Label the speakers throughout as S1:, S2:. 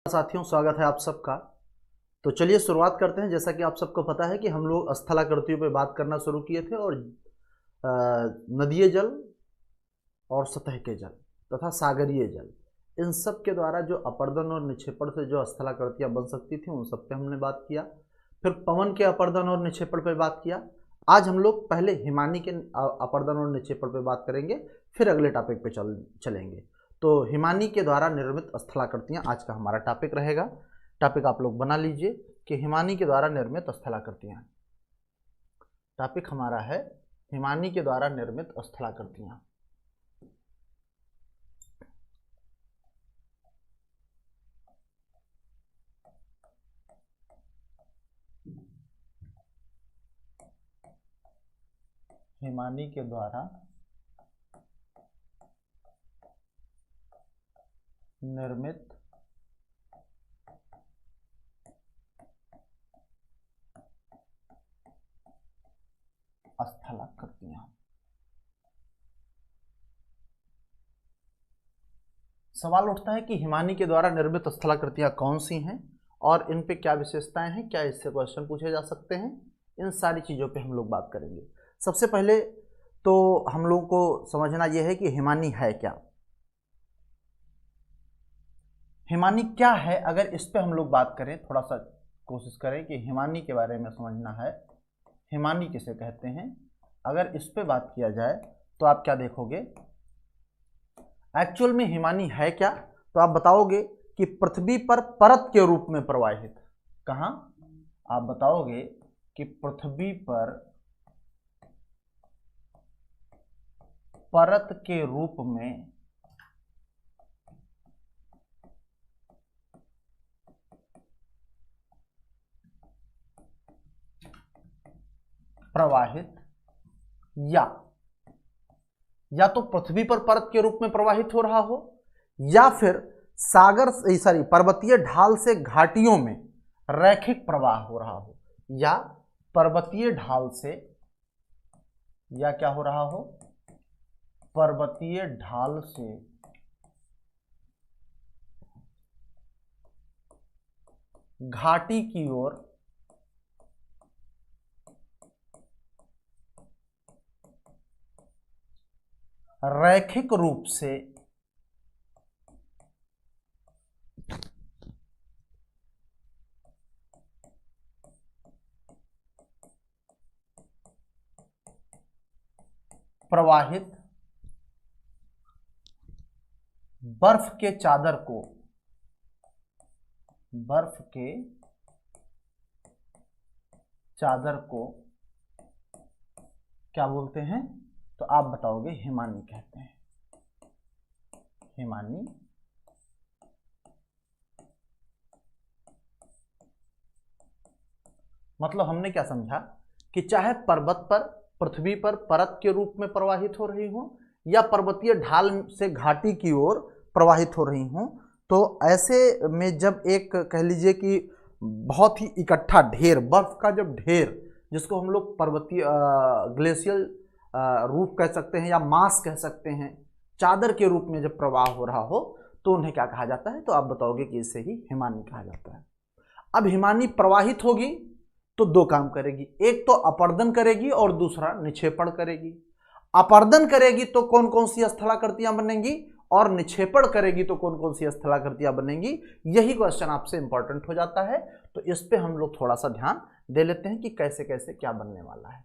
S1: साथियों, स्वागत है आप सबका। तो चलिए शुरुआत करते हैं। जैसा कि आप सबको पता है कि हम लोग स्थलाकृतियों पे बात करना शुरू किए थे और नदीय जल और सतह के जल तथा सागरीय जल, इन सब के द्वारा जो अपर्दन और निक्षेपण से जो स्थलाकृतियाँ बन सकती थी उन सब पे हमने बात किया। फिर पवन के अपर्दन और निक्षेपण पे बात किया। आज हम लोग पहले हिमानी के अपर्दन और निक्षेपण पे बात करेंगे, फिर अगले टॉपिक पे चलेंगे। तो हिमानी के द्वारा निर्मित स्थलाकृतियाँ आज का हमारा टॉपिक रहेगा। टॉपिक आप लोग बना लीजिए कि हिमानी के द्वारा निर्मित स्थलाकृतियाँ। टॉपिक हमारा है हिमानी के द्वारा निर्मित स्थलाकृतियाँ। हिमानी के द्वारा निर्मित स्थलाकृतियाँ। सवाल उठता है कि हिमानी के द्वारा निर्मित स्थलाकृतियाँ कौन सी हैं और इन पे क्या विशेषताएं हैं, क्या इससे क्वेश्चन पूछे जा सकते हैं। इन सारी चीज़ों पे हम लोग बात करेंगे। सबसे पहले तो हम लोगों को समझना यह है कि हिमानी है क्या। हिमानी क्या है, अगर इस पे हम लोग बात करें, थोड़ा सा कोशिश करें कि हिमानी के बारे में समझना है। हिमानी किसे कहते हैं, अगर इस पे बात किया जाए तो आप क्या देखोगे, एक्चुअल में हिमानी है क्या। तो आप बताओगे कि पृथ्वी पर परत के रूप में प्रवाहित। कहाँ आप बताओगे कि पृथ्वी पर परत के रूप में प्रवाहित, या तो पृथ्वी पर परत के रूप में प्रवाहित हो रहा हो, या फिर पर्वतीय ढाल से घाटियों में रैखिक प्रवाह हो रहा हो, या पर्वतीय ढाल से, या क्या हो रहा हो, पर्वतीय ढाल से घाटी की ओर रैखिक रूप से प्रवाहित बर्फ के चादर को, बर्फ के चादर को क्या बोलते हैं, तो आप बताओगे हिमानी कहते हैं। हिमानी मतलब हमने क्या समझा कि चाहे पर्वत पर, पृथ्वी पर परत के रूप में प्रवाहित हो रही हो, या पर्वतीय ढाल से घाटी की ओर प्रवाहित हो रही हो, तो ऐसे में जब एक कह लीजिए कि बहुत ही इकट्ठा ढेर, बर्फ का जब ढेर, जिसको हम लोग पर्वतीय ग्लेशियल रूप कह सकते हैं या मास कह सकते हैं, चादर के रूप में जब प्रवाह हो रहा हो, तो उन्हें क्या कहा जाता है, तो आप बताओगे कि इसे ही हिमानी कहा जाता है। अब हिमानी प्रवाहित होगी तो दो काम करेगी, एक तो अपर्दन करेगी और दूसरा निक्षेपण करेगी। अपर्दन करेगी तो कौन कौन सी स्थलाकृतियां बनेंगी, और निक्षेपण करेगी तो कौन कौन सी स्थलाकृतियां बनेंगी। यही क्वेश्चन आपसे इंपॉर्टेंट हो जाता है। तो इस पे हम लोग थोड़ा सा ध्यान दे लेते हैं कि कैसे कैसे क्या बनने वाला है।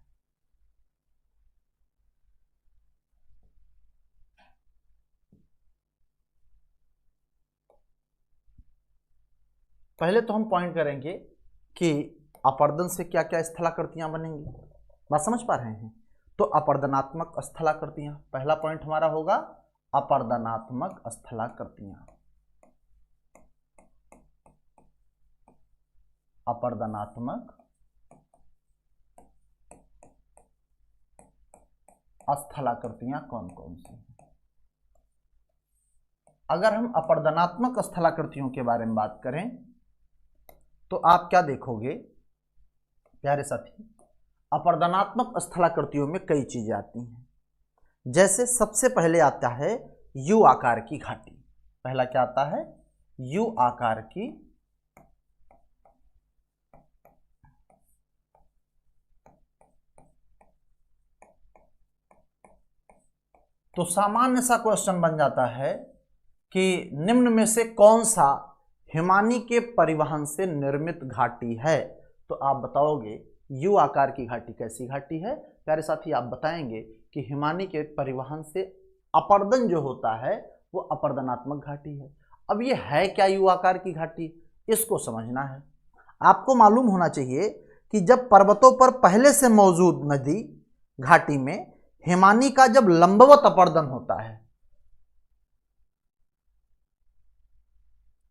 S1: पहले तो हम पॉइंट करेंगे कि अपर्दन से क्या क्या स्थलाकृतियां बनेंगी। बात समझ पा रहे हैं। तो अपर्दनात्मक स्थलाकृतियां, पहला पॉइंट हमारा होगा अपर्दनात्मक स्थलाकृतियां। अपर्दनात्मक स्थलाकृतियां कौन कौन सी हैं। अगर हम अपर्दनात्मक स्थलाकृतियों के बारे में बात करें तो आप क्या देखोगे प्यारे साथी, अपर्दनात्मक स्थलाकृतियों में कई चीजें आती हैं। जैसे सबसे पहले आता है यू आकार की घाटी। पहला क्या आता है? यू आकार की तो सामान्य सा क्वेश्चन बन जाता है कि निम्न में से कौन सा हिमानी के परिवहन से निर्मित घाटी है। तो आप बताओगे यू आकार की घाटी कैसी घाटी है। प्यारे साथी आप बताएंगे कि हिमानी के परिवहन से अपर्दन जो होता है वो अपर्दनात्मक घाटी है। अब ये है क्या यू आकार की घाटी, इसको समझना है। आपको मालूम होना चाहिए कि जब पर्वतों पर पहले से मौजूद नदी घाटी में हिमानी का जब लंबवत अपर्दन होता है,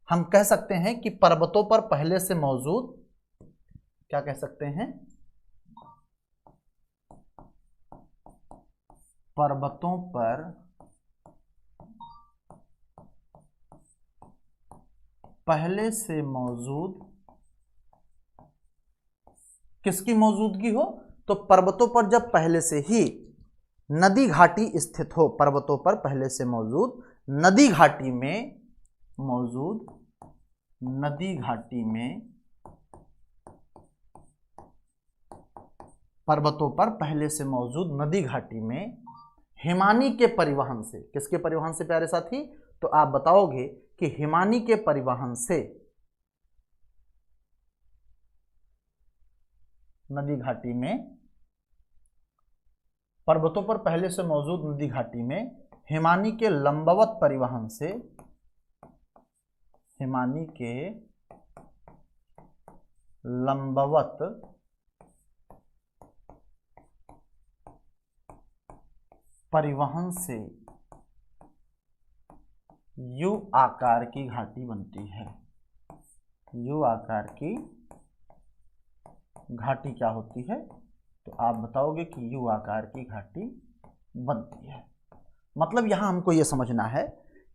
S1: हम कह सकते हैं कि पर्वतों पर पहले से मौजूद, क्या कह सकते हैं, पर्वतों पर पहले से मौजूद, किसकी मौजूदगी हो, तो पर्वतों पर जब पहले से ही नदी घाटी स्थित हो, पर्वतों पर पहले से मौजूद नदी घाटी में पर्वतों पर पहले से मौजूद नदी घाटी में हिमानी के परिवहन से, किसके परिवहन से प्यारे साथी, तो आप बताओगे कि हिमानी के परिवहन से नदी घाटी में, पर्वतों पर पहले से मौजूद नदी घाटी में हिमानी के लंबवत परिवहन से, हिमानी के लंबवत परिवहन से यू आकार की घाटी बनती है। यू आकार की घाटी क्या होती है, तो आप बताओगे कि यू आकार की घाटी बनती है। मतलब यहां हमको यह समझना है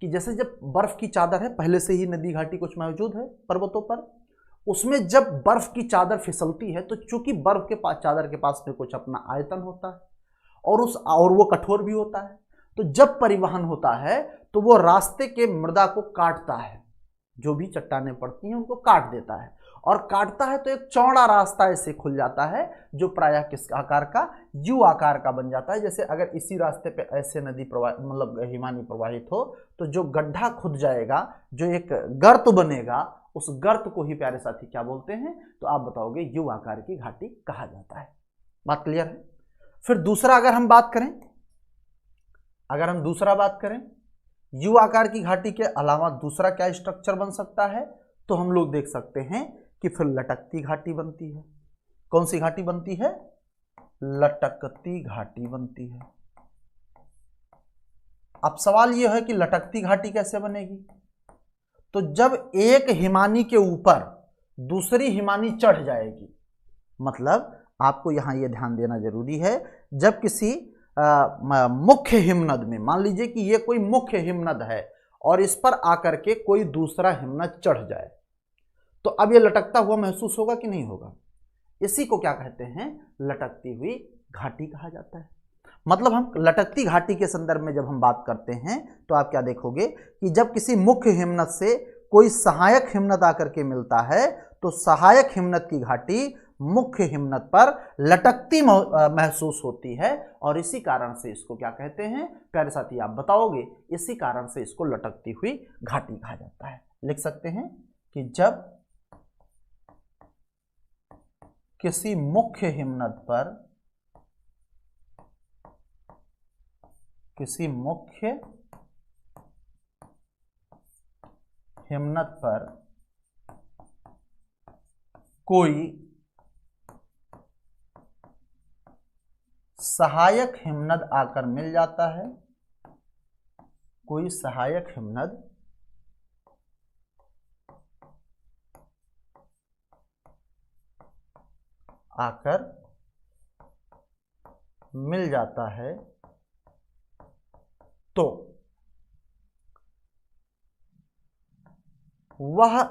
S1: कि जैसे जब बर्फ की चादर है, पहले से ही नदी घाटी कुछ मौजूद है पर्वतों पर, उसमें जब बर्फ की चादर फिसलती है तो चूंकि बर्फ के पास, चादर के पास में कुछ अपना आयतन होता है और वो कठोर भी होता है, तो जब परिवहन होता है तो वो रास्ते के मृदा को काटता है, जो भी चट्टानें पड़ती हैं उनको काट देता है, और काटता है तो एक चौड़ा रास्ता ऐसे खुल जाता है जो प्रायः किस आकार का, यू आकार का बन जाता है। जैसे अगर इसी रास्ते पे ऐसे नदी प्रवाह, मतलब हिमानी प्रवाहित हो, तो जो गड्ढा खुद जाएगा, जो एक गर्त बनेगा, उस गर्त को ही प्यारे साथी क्या बोलते हैं, तो आप बताओगे यू आकार की घाटी कहा जाता है। बात क्लियर है। फिर दूसरा अगर हम बात करें, यू आकार की घाटी के अलावा दूसरा क्या स्ट्रक्चर बन सकता है, तो हम लोग देख सकते हैं कि फिर लटकती घाटी बनती है। कौन सी घाटी बनती है, लटकती घाटी बनती है। अब सवाल यह है कि लटकती घाटी कैसे बनेगी, तो जब एक हिमानी के ऊपर दूसरी हिमानी चढ़ जाएगी, मतलब आपको यहां यह ध्यान देना जरूरी है, जब किसी मुख्य हिमनद में, मान लीजिए कि यह कोई मुख्य हिमनद है और इस पर आकर के कोई दूसरा हिमनद चढ़ जाए, तो अब यह लटकता हुआ महसूस होगा कि नहीं होगा। इसी को क्या कहते हैं, लटकती हुई घाटी कहा जाता है। मतलब हम लटकती घाटी के संदर्भ में जब हम बात करते हैं तो आप क्या देखोगे कि जब किसी मुख्य हिमनद से कोई सहायक हिमनद आकर के मिलता है तो सहायक हिमनद की घाटी मुख्य हिमनद पर लटकती महसूस होती है, और इसी कारण से इसको क्या कहते हैं प्यारे साथी, आप बताओगे, इसी कारण से इसको लटकती हुई घाटी कहा जाता है। लिख सकते हैं कि जब किसी मुख्य हिमनद पर, किसी मुख्य हिमनद पर कोई सहायक हिमनद आकर मिल जाता है, कोई सहायक हिमनद आकर मिल जाता है, तो वह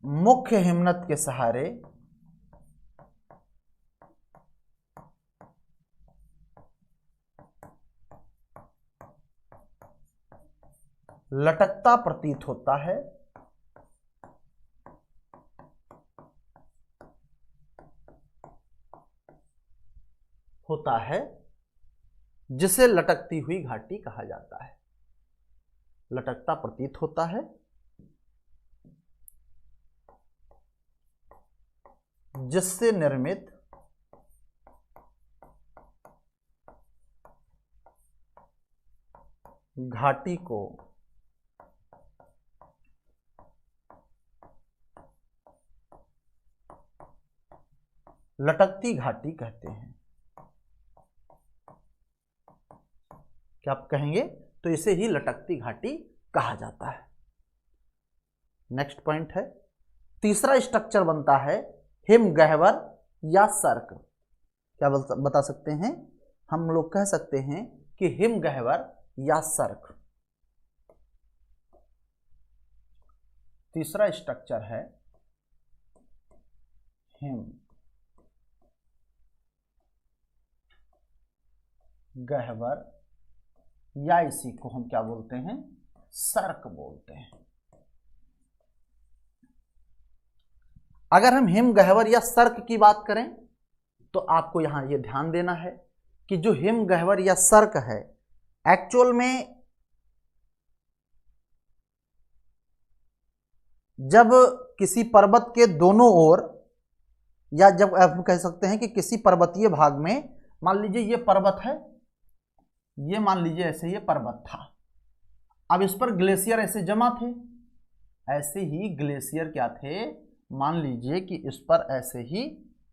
S1: मुख्य हिमनद के सहारे लटकता प्रतीत होता है, जिसे लटकती हुई घाटी कहा जाता है। लटकता प्रतीत होता है जिससे निर्मित घाटी को लटकती घाटी कहते हैं। क्या आप कहेंगे? तो इसे ही लटकती घाटी कहा जाता है। नेक्स्ट पॉइंट है, तीसरा स्ट्रक्चर बनता है हिमगह्वर या सर्क। क्या बता सकते हैं? हम लोग कह सकते हैं कि हिमगह्वर या सर्क। तीसरा स्ट्रक्चर है हिमगह्वर या इसी को हम क्या बोलते हैं? सर्क बोलते हैं। अगर हम हिमगह्वर या सर्क की बात करें तो आपको यहां यह ध्यान देना है कि जो हिमगह्वर या सर्क है एक्चुअल में जब किसी पर्वत के दोनों ओर, या जब आप कह सकते हैं कि किसी पर्वतीय भाग में, मान लीजिए ये पर्वत है, ये मान लीजिए ऐसे ये पर्वत था, अब इस पर ग्लेशियर ऐसे जमा थे, ऐसे ही ग्लेशियर क्या थे, मान लीजिए कि इस पर ऐसे ही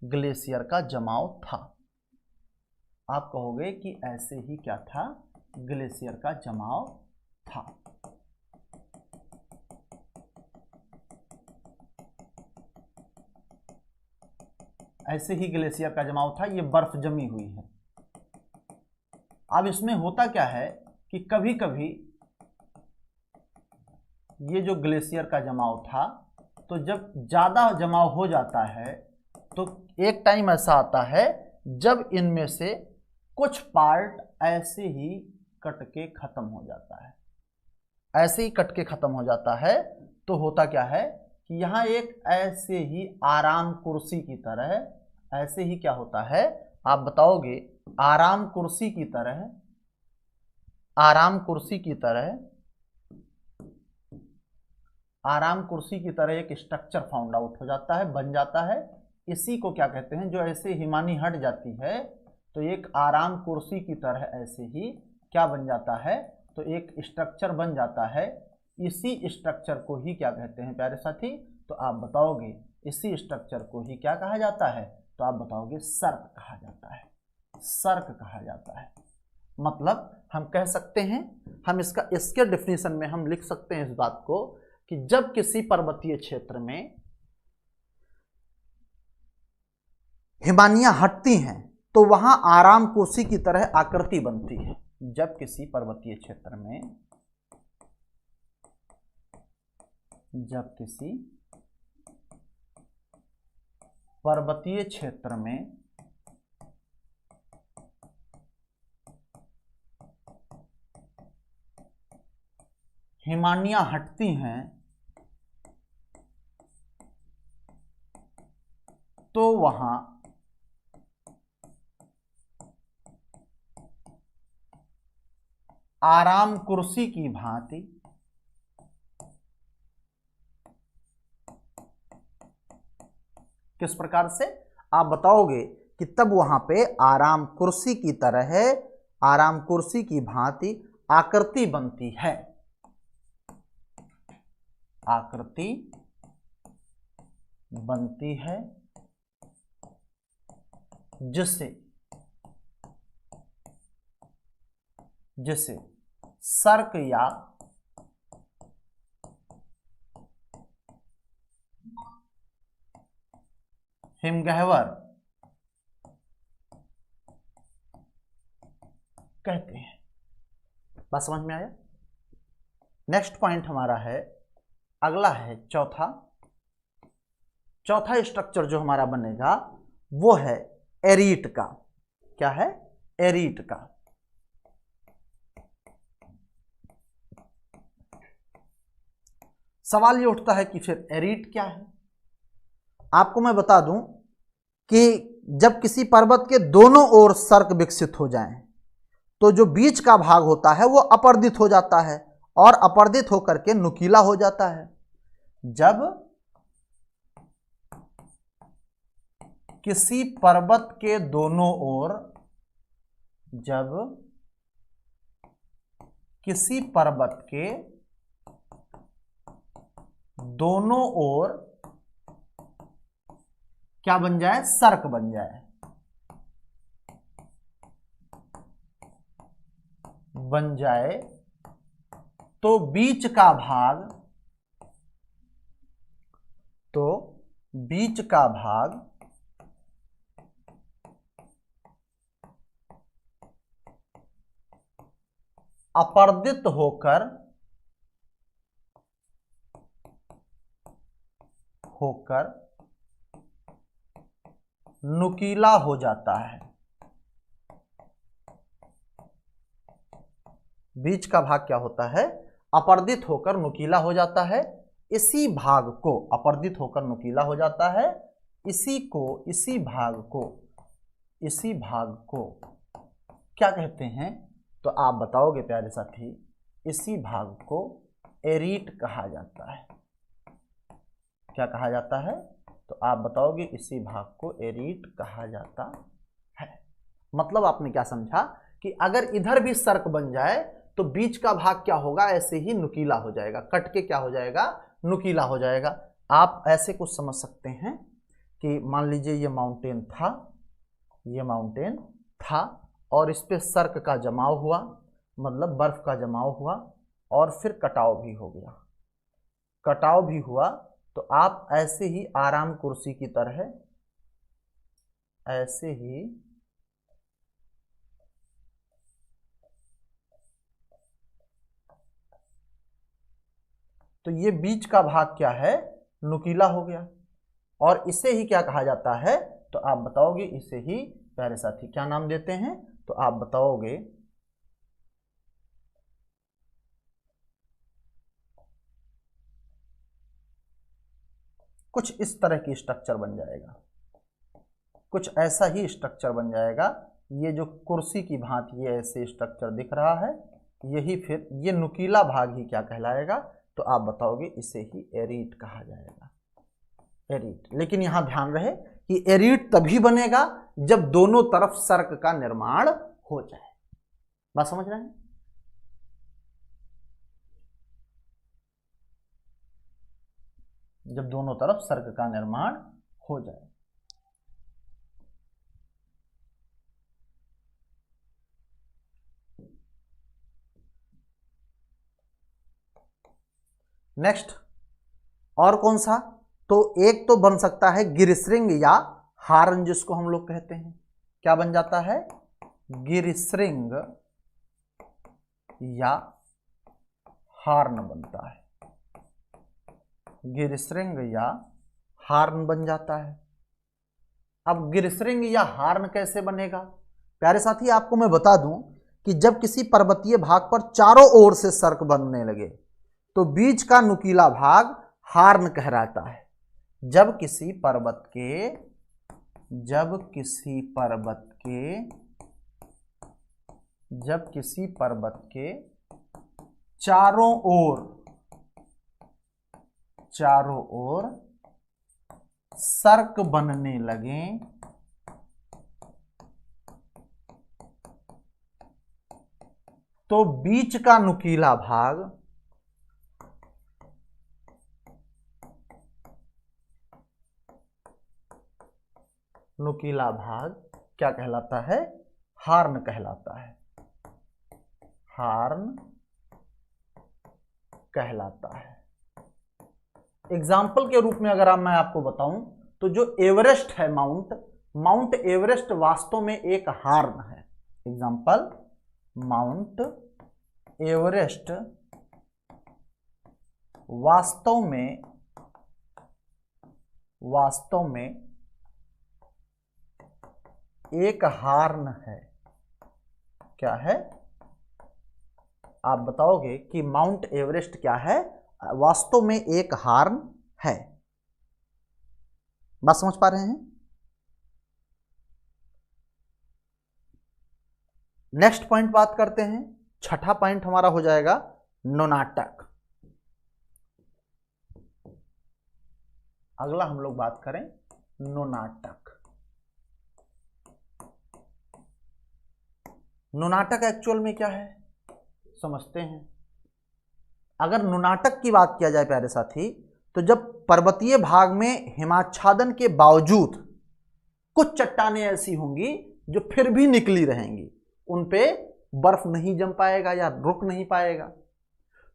S1: ग्लेशियर का जमाव था। आप कहोगे कि ऐसे ही क्या था? ग्लेशियर का जमाव था। ऐसे ही ग्लेशियर का जमाव था, ये बर्फ जमी हुई है। अब इसमें होता क्या है कि कभी कभी ये जो ग्लेशियर का जमाव था, तो जब ज़्यादा जमाव हो जाता है तो एक टाइम ऐसा आता है जब इनमें से कुछ पार्ट ऐसे ही कट के खत्म हो जाता है। ऐसे ही कट के खत्म हो जाता है तो होता क्या है कि यहाँ एक ऐसे ही आराम कुर्सी की तरह, ऐसे ही क्या होता है आप बताओगे? आराम कुर्सी की तरह, आराम कुर्सी की तरह, आराम कुर्सी की तरह एक स्ट्रक्चर फाउंड आउट हो जाता है, बन जाता है। इसी को क्या कहते हैं? जो ऐसे हिमानी हट जाती है तो एक आराम कुर्सी की तरह ऐसे ही क्या बन जाता है? तो एक स्ट्रक्चर बन जाता है। इसी स्ट्रक्चर को ही क्या कहते हैं प्यारे साथी? तो आप बताओगे इसी स्ट्रक्चर को ही क्या कहा जाता है? तो आप बताओगे सर्क कहा जाता है। सर्क कहा जाता है। मतलब हम कह सकते हैं, हम इसके डेफिनेशन में हम लिख सकते हैं इस बात को कि जब किसी पर्वतीय क्षेत्र में हिमानियां हटती हैं तो वहां आराम कुर्सी की तरह आकृति बनती है। जब किसी पर्वतीय क्षेत्र में, जब किसी पर्वतीय क्षेत्र में हिमानियां हटती हैं तो वहां आराम कुर्सी की भांति किस प्रकार से आप बताओगे कि तब वहां पे आराम कुर्सी की तरह, आराम कुर्सी की भांति आकृति बनती है। आकृति बनती है जिसे सर्क या हिमगह्वर कहते हैं। बात समझ में आया? नेक्स्ट पॉइंट हमारा है, अगला है चौथा स्ट्रक्चर जो हमारा बनेगा वो है एरीट का। क्या है? एरीट का। सवाल ये उठता है कि फिर एरीट क्या है। आपको मैं बता दूं कि जब किसी पर्वत के दोनों ओर सर्क विकसित हो जाएं तो जो बीच का भाग होता है वो अपर्दित हो जाता है और अपर्दित होकर के नुकीला हो जाता है। जब किसी पर्वत के दोनों ओर, जब किसी पर्वत के दोनों ओर क्या बन जाए, सर्क बन जाए, तो बीच का भाग अपर्दित होकर नुकीला हो जाता है। बीच का भाग क्या होता है, अपर्दित होकर नुकीला हो जाता है। इसी भाग को अपर्दित होकर नुकीला हो जाता है, इसी भाग को क्या कहते हैं, तो आप बताओगे प्यारे साथी, इसी भाग को एरीट कहा जाता है। क्या कहा जाता है, तो आप बताओगे इसी भाग को एरीट कहा जाता है। मतलब आपने क्या समझा कि अगर इधर भी सर्क बन जाए तो बीच का भाग क्या होगा, ऐसे ही नुकीला हो जाएगा, कट के क्या हो जाएगा, नुकीला हो जाएगा। आप ऐसे कुछ समझ सकते हैं कि मान लीजिए ये माउंटेन था और इस पे सर्क का जमाव हुआ, मतलब बर्फ का जमाव हुआ और फिर कटाव भी हो गया। कटाव भी हुआ तो आप ऐसे ही आराम कुर्सी की तरह ऐसे ही तो ये बीच का भाग क्या है, नुकीला हो गया और इसे ही क्या कहा जाता है, तो आप बताओगे इसे ही प्यारे साथी क्या नाम देते हैं, तो आप बताओगे कुछ इस तरह की स्ट्रक्चर बन जाएगा, कुछ ऐसा ही स्ट्रक्चर बन जाएगा। ये जो कुर्सी की भांति ये ऐसे स्ट्रक्चर दिख रहा है, यही फिर ये नुकीला भाग ही क्या कहलाएगा, तो आप बताओगे इसे ही एरीट कहा जाएगा, एरीट। लेकिन यहां ध्यान रहे कि एरीट तभी बनेगा जब दोनों तरफ सर्क का निर्माण हो जाए। बात समझ रहे हैं? जब दोनों तरफ सर्क का निर्माण हो जाए। नेक्स्ट और कौन सा, तो एक तो बन सकता है गिरश्रिंग या हार्न, जिसको हम लोग कहते हैं। क्या बन जाता है, गिरश्रिंग या हार्न बनता है, गिरश्रिंग या हार्न बन जाता है। अब गिरश्रिंग या हार्न कैसे बनेगा, प्यारे साथी आपको मैं बता दूं कि जब किसी पर्वतीय भाग पर चारों ओर से सर्क बनने लगे तो बीच का नुकीला भाग हार्न कहलाता है। जब किसी पर्वत के चारों ओर सर्क बनने लगे तो बीच का नुकीला भाग क्या कहलाता है, हार्न कहलाता है, हार्न कहलाता है। एग्जाम्पल के रूप में अगर मैं आपको बताऊं तो जो एवरेस्ट है, माउंट एवरेस्ट वास्तव में एक हार्न है। एग्जाम्पल, माउंट एवरेस्ट वास्तव में एक हार्न है। क्या है, आप बताओगे कि माउंट एवरेस्ट क्या है, वास्तव में एक हार्न है। बात समझ पा रहे हैं? नेक्स्ट पॉइंट बात करते हैं। छठा पॉइंट हमारा हो जाएगा नुनाटक। अगला हम लोग बात करें नुनाटक। नुनाटक एक्चुअल में क्या है समझते हैं। अगर नुनाटक की बात किया जाए प्यारे साथी, तो जब पर्वतीय भाग में हिमाच्छादन के बावजूद कुछ चट्टानें ऐसी होंगी जो फिर भी निकली रहेंगी, उन पे बर्फ नहीं जम पाएगा या रुक नहीं पाएगा,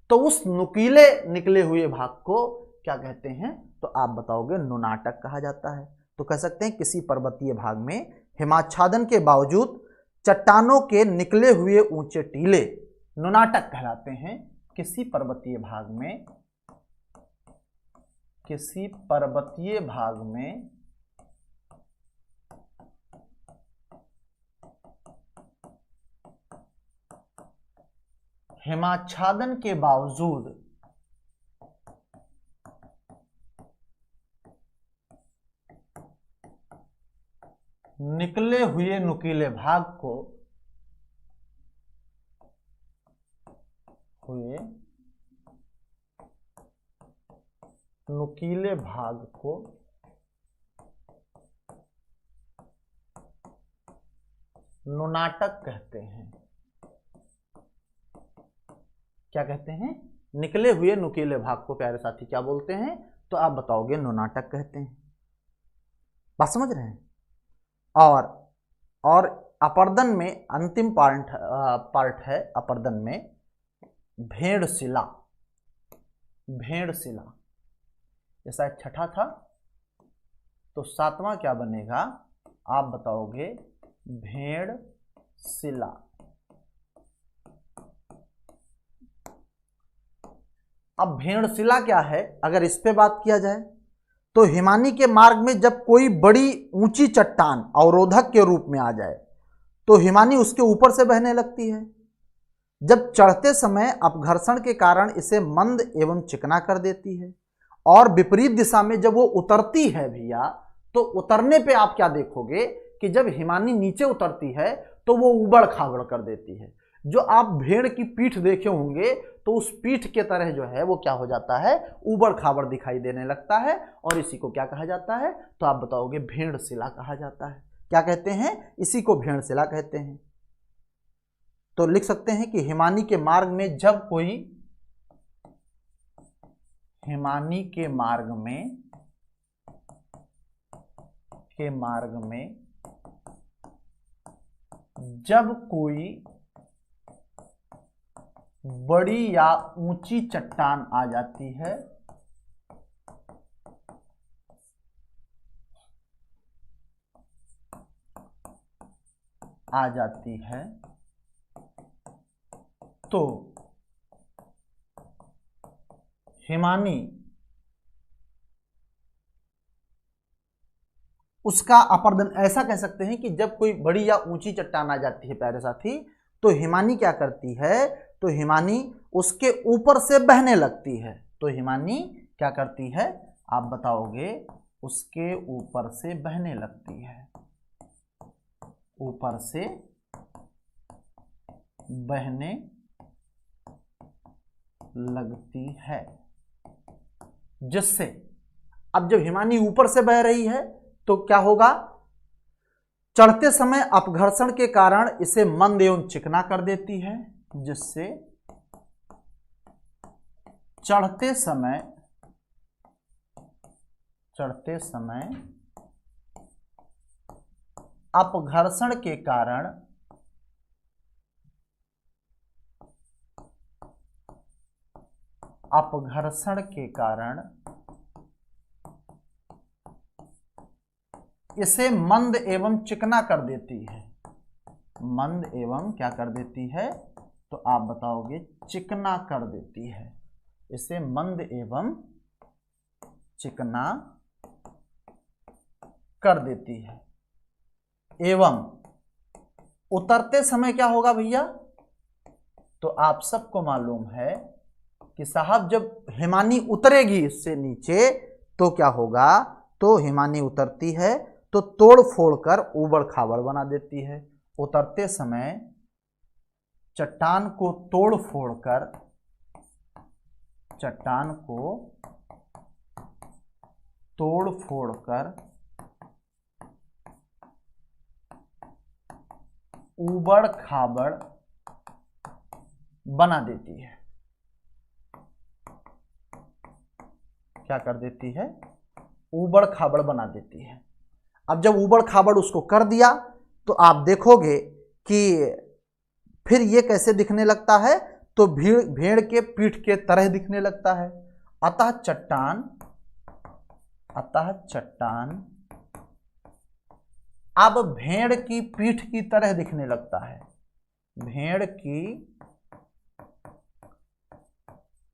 S1: तो उस नुकीले निकले हुए भाग को क्या कहते हैं? तो आप बताओगे नुनाटक कहा जाता है। तो कह सकते हैं किसी पर्वतीय भाग में हिमाच्छादन के बावजूद चट्टानों के निकले हुए ऊंचे टीले नुनाटक कहलाते हैं। किसी पर्वतीय भाग में हिमाच्छादन के बावजूद निकले हुए नुकीले भाग को नुनाटक कहते हैं। क्या कहते हैं? निकले हुए नुकीले भाग को प्यारे साथी क्या बोलते हैं? तो आप बताओगे नुनाटक कहते हैं। बात समझ रहे हैं? और अपर्दन में अंतिम पार्ट है अपर्दन में भेड़शिला। ये शायद छठा था, तो सातवां क्या बनेगा आप बताओगे? भेड़शिला। अब भेड़शिला क्या है? अगर इस पे बात किया जाए तो हिमानी के मार्ग में जब कोई बड़ी ऊंची चट्टान अवरोधक के रूप में आ जाए तो हिमानी उसके ऊपर से बहने लगती है। जब चढ़ते समय अपघर्षण के कारण इसे मंद एवं चिकना कर देती है, और विपरीत दिशा में जब वो उतरती है भैया, तो उतरने पे आप क्या देखोगे कि जब हिमानी नीचे उतरती है तो वो उबड़ खाबड़ कर देती है। जो आप भेड़ की पीठ देखे होंगे तो उस पीठ के तरह जो है वो क्या हो जाता है? उबड़ खाबड़ दिखाई देने लगता है, और इसी को क्या कहा जाता है? तो आप बताओगे भेड़शिला कहा जाता है। क्या कहते हैं? इसी को भेड़शिला कहते हैं। तो लिख सकते हैं कि हिमानी के मार्ग में जब कोई जब कोई बड़ी या ऊंची चट्टान आ जाती है तो हिमानी उसका अपर्दन, ऐसा कह सकते हैं कि जब कोई बड़ी या ऊंची चट्टान आ जाती है प्यारे साथी, तो हिमानी क्या करती है? तो हिमानी उसके ऊपर से बहने लगती है। तो हिमानी क्या करती है? आप बताओगे उसके ऊपर से बहने लगती है। ऊपर से बहने लगती है, जिससे अब जब हिमानी ऊपर से बह रही है तो क्या होगा? चढ़ते समय अपघर्षण के कारण इसे मंद एवं चिकना कर देती है, जिससे चढ़ते समय अपघर्षण के कारण इसे मंद एवं चिकना कर देती है। मंद एवं क्या कर देती है? तो आप बताओगे चिकना कर देती है। इसे मंद एवं चिकना कर देती है। एवं उतरते समय क्या होगा भैया? तो आप सबको मालूम है कि साहब जब हिमानी उतरेगी इससे नीचे तो क्या होगा, तो हिमानी उतरती है तो तोड़ फोड़ कर ऊबड़ खाबड़ बना देती है। उतरते समय चट्टान को तोड़ फोड़ कर, चट्टान को तोड़ फोड़ कर ऊबड़ खाबड़ बना देती है। क्या कर देती है, ऊबड़ खाबड़ बना देती है। अब जब ऊबड़ खाबड़ उसको कर दिया तो आप देखोगे कि फिर ये कैसे दिखने लगता है, तो भेड़ के पीठ के तरह दिखने लगता है। अतः चट्टान अब भेड़ की पीठ की तरह दिखने लगता है, भेड़ की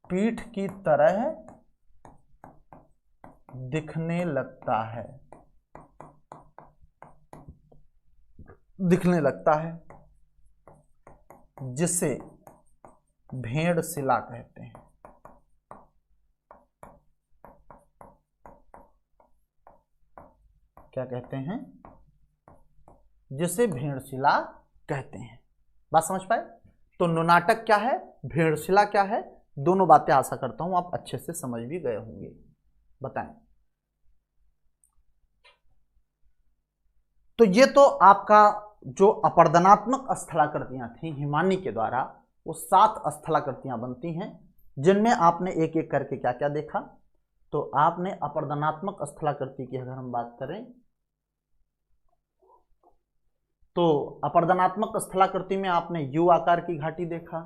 S1: पीठ की तरह दिखने लगता है, जिसे भेड़ शिला कहते हैं। क्या कहते हैं, जिसे भेड़शिला कहते हैं। बात समझ पाए? तो नुनाटक क्या है, भेड़शिला क्या है, दोनों बातें आशा करता हूं आप अच्छे से समझ भी गए होंगे। बताएं। तो ये तो आपका जो अपर्दनात्मक स्थलाकृतियां थी हिमानी के द्वारा, वो 7 स्थलाकृतियां बनती हैं, जिनमें आपने एक एक करके क्या क्या देखा। तो आपने अपर्दनात्मक स्थलाकृति की अगर हम बात करें तो अपर्दनात्मक स्थलाकृति में आपने यू आकार की घाटी देखा,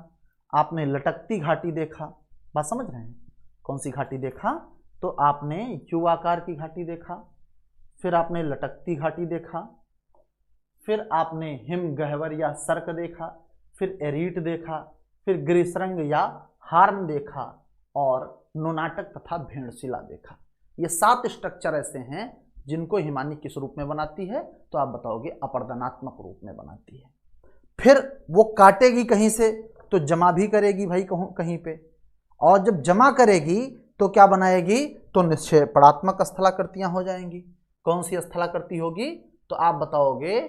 S1: आपने लटकती घाटी देखा। बात समझ रहे हैं? कौन सी घाटी देखा, तो आपने यू आकार की घाटी देखा, फिर आपने लटकती घाटी देखा, फिर आपने हिम गह्वर या सर्क देखा, फिर एरीट देखा, फिर ग्रीसरंग या हार्न देखा, और नुनाटक तथा भेड़शिला देखा। ये 7 स्ट्रक्चर ऐसे हैं जिनको हिमानी किस रूप में बनाती है, तो आप बताओगे अपर्दनात्मक रूप में बनाती है। फिर वो काटेगी कहीं से तो जमा भी करेगी भाई कहीं पे, और जब जमा करेगी तो क्या बनाएगी, तो निक्षेपणात्मक स्थलाकृतियां हो जाएंगी। कौन सी स्थलाकृति होगी, तो आप बताओगे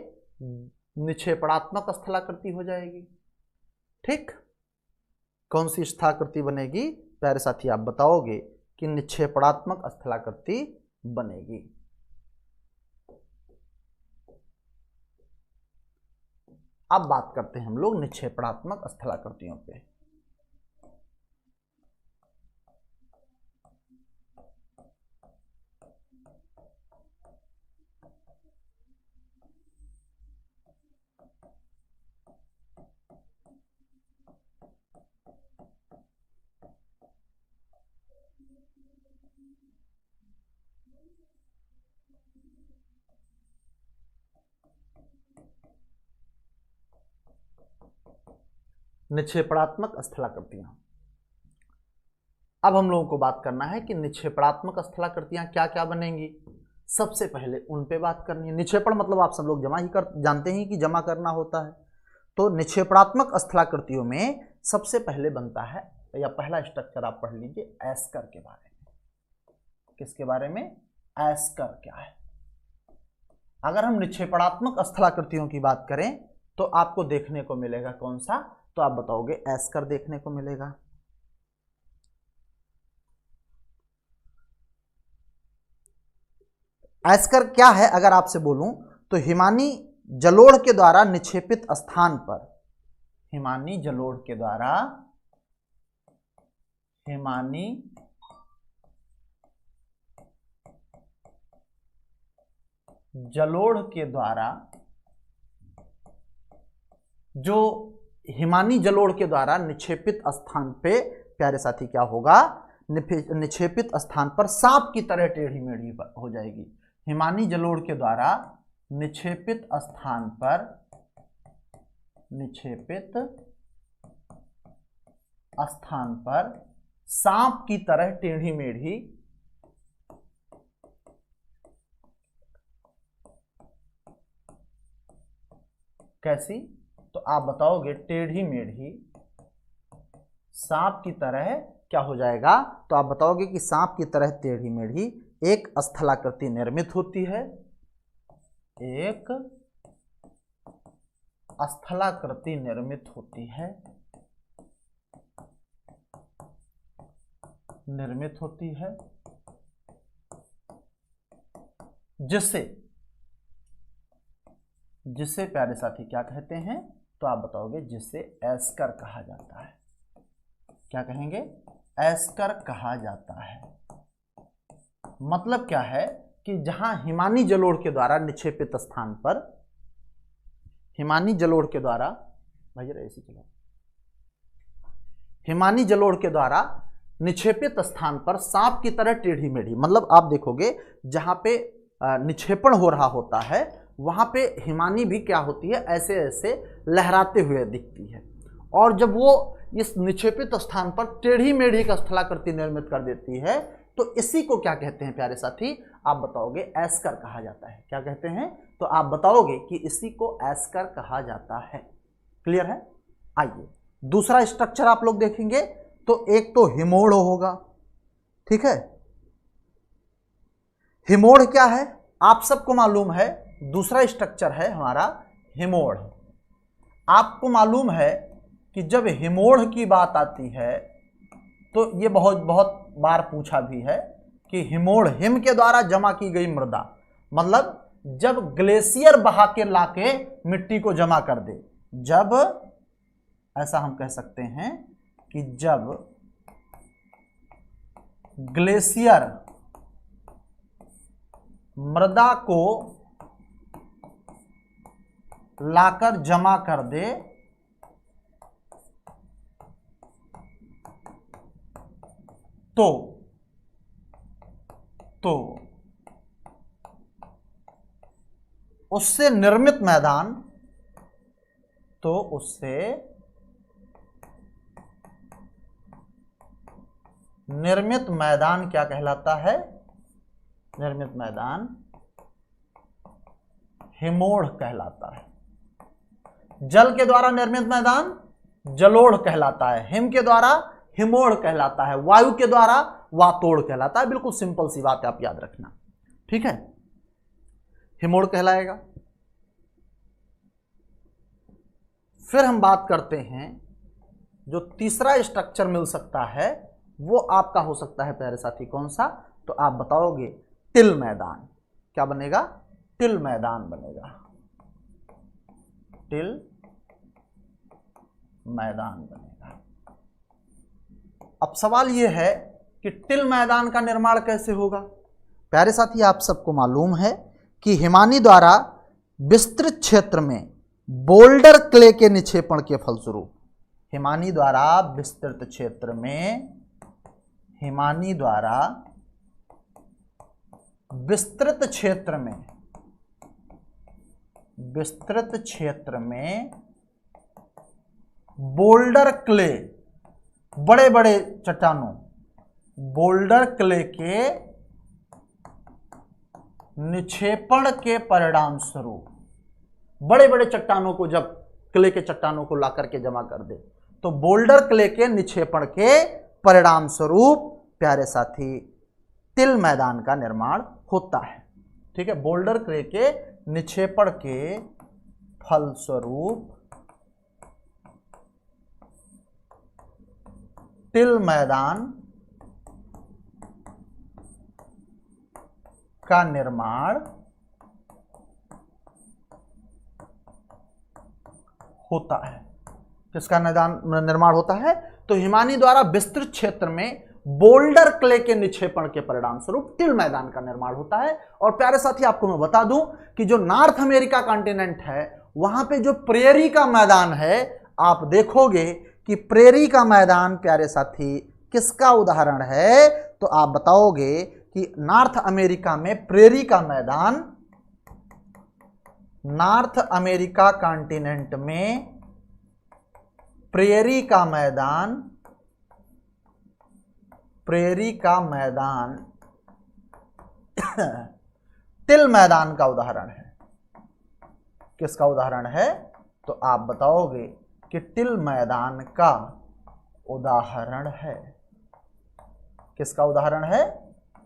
S1: निक्षेपणात्मक स्थलाकृति हो जाएगी। ठीक, कौन सी स्थलाकृति बनेगी प्यारे साथी, आप बताओगे कि निक्षेपणात्मक स्थलाकृति बनेगी। अब बात करते हैं हम लोग निक्षेपणात्मक स्थलाकृतियों पे। निक्षेपणात्मक स्थलाकृतियां। अब हम लोगों को बात करना है कि निक्षेपणात्मक स्थलाकृतियां क्या क्या बनेंगी। सबसे पहले उन पे बात करनी है। निक्षेपण मतलब आप सब लोग जमा ही कर जानते हैं कि जमा करना होता है। तो निक्षेपणात्मक स्थलाकृतियों में सबसे पहले बनता है, या पहला स्ट्रक्चर आप पढ़ लीजिए एस्कर के बारे में। किसके बारे में, एस्कर क्या है। अगर हम निक्षेपणात्मक स्थलाकृतियों की बात करें तो आपको देखने को मिलेगा कौन सा, तो आप बताओगे एस्कर देखने को मिलेगा। एस्कर क्या है अगर आपसे बोलूं तो हिमानी जलोढ़ के द्वारा निक्षेपित स्थान पर, हिमानी जलोढ़ के द्वारा, हिमानी जलोढ़ के द्वारा, जो हिमानी जलोढ़ के द्वारा निक्षेपित स्थान पे प्यारे साथी क्या होगा, निक्षेपित स्थान पर सांप की तरह टेढ़ी मेढ़ी हो जाएगी। हिमानी जलोढ़ के द्वारा निक्षेपित स्थान पर, निक्षेपित स्थान पर सांप की तरह टेढ़ी मेढ़ी कैसी, तो आप बताओगे टेढ़ी मेढ़ी सांप की तरह क्या हो जाएगा, तो आप बताओगे कि सांप की तरह टेढ़ी मेढ़ी एक स्थलाकृति निर्मित होती है, एक स्थलाकृति निर्मित होती है, जिसे प्यारे साथी क्या कहते हैं, तो आप बताओगे जिसे एस्कर कहा जाता है। क्या कहेंगे, एस्कर कहा जाता है। मतलब क्या है कि जहां हिमानी जलोढ़ के द्वारा निक्षेपित स्थान पर, हिमानी जलोढ़ के द्वारा, भैया ऐसे चलो, हिमानी जलोढ़ के द्वारा निक्षेपित स्थान पर सांप की तरह टेढ़ी मेढ़ी, मतलब आप देखोगे जहां पे निक्षेपण हो रहा होता है वहां पे हिमानी भी क्या होती है, ऐसे ऐसे लहराते हुए दिखती है, और जब वो इस निक्षेपित स्थान पर टेढ़ी मेढ़ी का स्थलाकृति निर्मित कर देती है तो इसी को क्या कहते हैं प्यारे साथी, आप बताओगे एस्कर कहा जाता है। क्या कहते हैं, तो आप बताओगे कि इसी को एस्कर कहा जाता है। क्लियर है। आइए दूसरा स्ट्रक्चर आप लोग देखेंगे, तो एक तो हिमोड़ होगा, ठीक है। हिमोड़ क्या है, आप सबको मालूम है, दूसरा स्ट्रक्चर है हमारा हिमोड़। आपको मालूम है कि जब हिमोड़ की बात आती है तो ये बहुत बहुत बार पूछा भी है कि हिमोड़ हिम के द्वारा जमा की गई मृदा, मतलब जब ग्लेशियर बहा के लाके मिट्टी को जमा कर दे, जब ऐसा हम कह सकते हैं कि जब ग्लेशियर मृदा को लाकर जमा कर दे तो उससे निर्मित मैदान, तो उससे निर्मित मैदान क्या कहलाता है, निर्मित मैदान हिमोड़ कहलाता है। जल के द्वारा निर्मित मैदान जलोढ़ कहलाता है, हिम के द्वारा हिमोड़ कहलाता है, वायु के द्वारा वातोड़ कहलाता है। बिल्कुल सिंपल सी बात है, आप याद रखना, ठीक है। हिमोड़ कहलाएगा। फिर हम बात करते हैं, जो तीसरा स्ट्रक्चर मिल सकता है वो आपका हो सकता है प्यारे साथी कौन सा, तो आप बताओगे टिल मैदान। क्या बनेगा, टिल मैदान बनेगा, टिल मैदान बनेगा। अब सवाल यह है कि टिल मैदान का निर्माण कैसे होगा। प्यारे साथी आप सबको मालूम है कि हिमानी द्वारा विस्तृत क्षेत्र में बोल्डर क्ले के निक्षेपण के फलस्वरूप, हिमानी द्वारा विस्तृत क्षेत्र में, हिमानी द्वारा विस्तृत क्षेत्र में, विस्तृत क्षेत्र में बोल्डर क्ले, बड़े बड़े चट्टानों, बोल्डर क्ले के निक्षेपण के परिणाम स्वरूप, बड़े बड़े चट्टानों को जब क्ले के चट्टानों को ला करके जमा कर दे तो बोल्डर क्ले के निक्षेपण के परिणाम स्वरूप प्यारे साथी टिल मैदान का निर्माण होता है, ठीक है। बोल्डर क्ले के निक्षेपण के फलस्वरूप टिल मैदान का निर्माण होता है। किसका निर्माण होता है, तो हिमानी द्वारा विस्तृत क्षेत्र में बोल्डर क्ले के निक्षेपण के परिणाम स्वरूप टिल मैदान का निर्माण होता है। और प्यारे साथी आपको मैं बता दूं कि जो नॉर्थ अमेरिका कॉन्टिनेंट है वहां पे जो प्रेरी का मैदान है, आप देखोगे कि प्रेरी का मैदान प्यारे साथी किसका उदाहरण है, तो आप बताओगे कि नॉर्थ अमेरिका में प्रेरी का मैदान, नॉर्थ अमेरिका कॉन्टिनेंट में प्रेरी का मैदान, प्रेरी का मैदान टिल मैदान का उदाहरण है। किसका उदाहरण है, तो आप बताओगे कि टिल मैदान का उदाहरण है। किसका उदाहरण है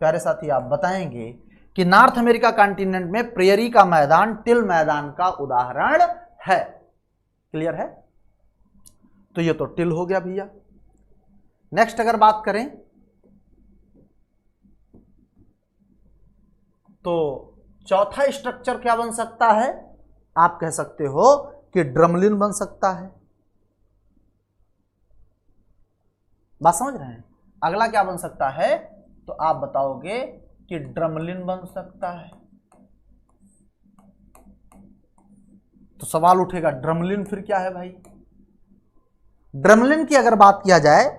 S1: प्यारे साथी? आप बताएंगे कि नॉर्थ अमेरिका कॉन्टिनेंट में प्रेयरी का मैदान टिल मैदान का उदाहरण है। क्लियर है? तो ये तो टिल हो गया भैया। नेक्स्ट अगर बात करें तो चौथा स्ट्रक्चर क्या बन सकता है? आप कह सकते हो कि ड्रमलिन बन सकता है। बात समझ रहे हैं? अगला क्या बन सकता है? तो आप बताओगे कि ड्रमलिन बन सकता है। तो सवाल उठेगा ड्रमलिन फिर क्या है भाई? ड्रमलिन की अगर बात किया जाए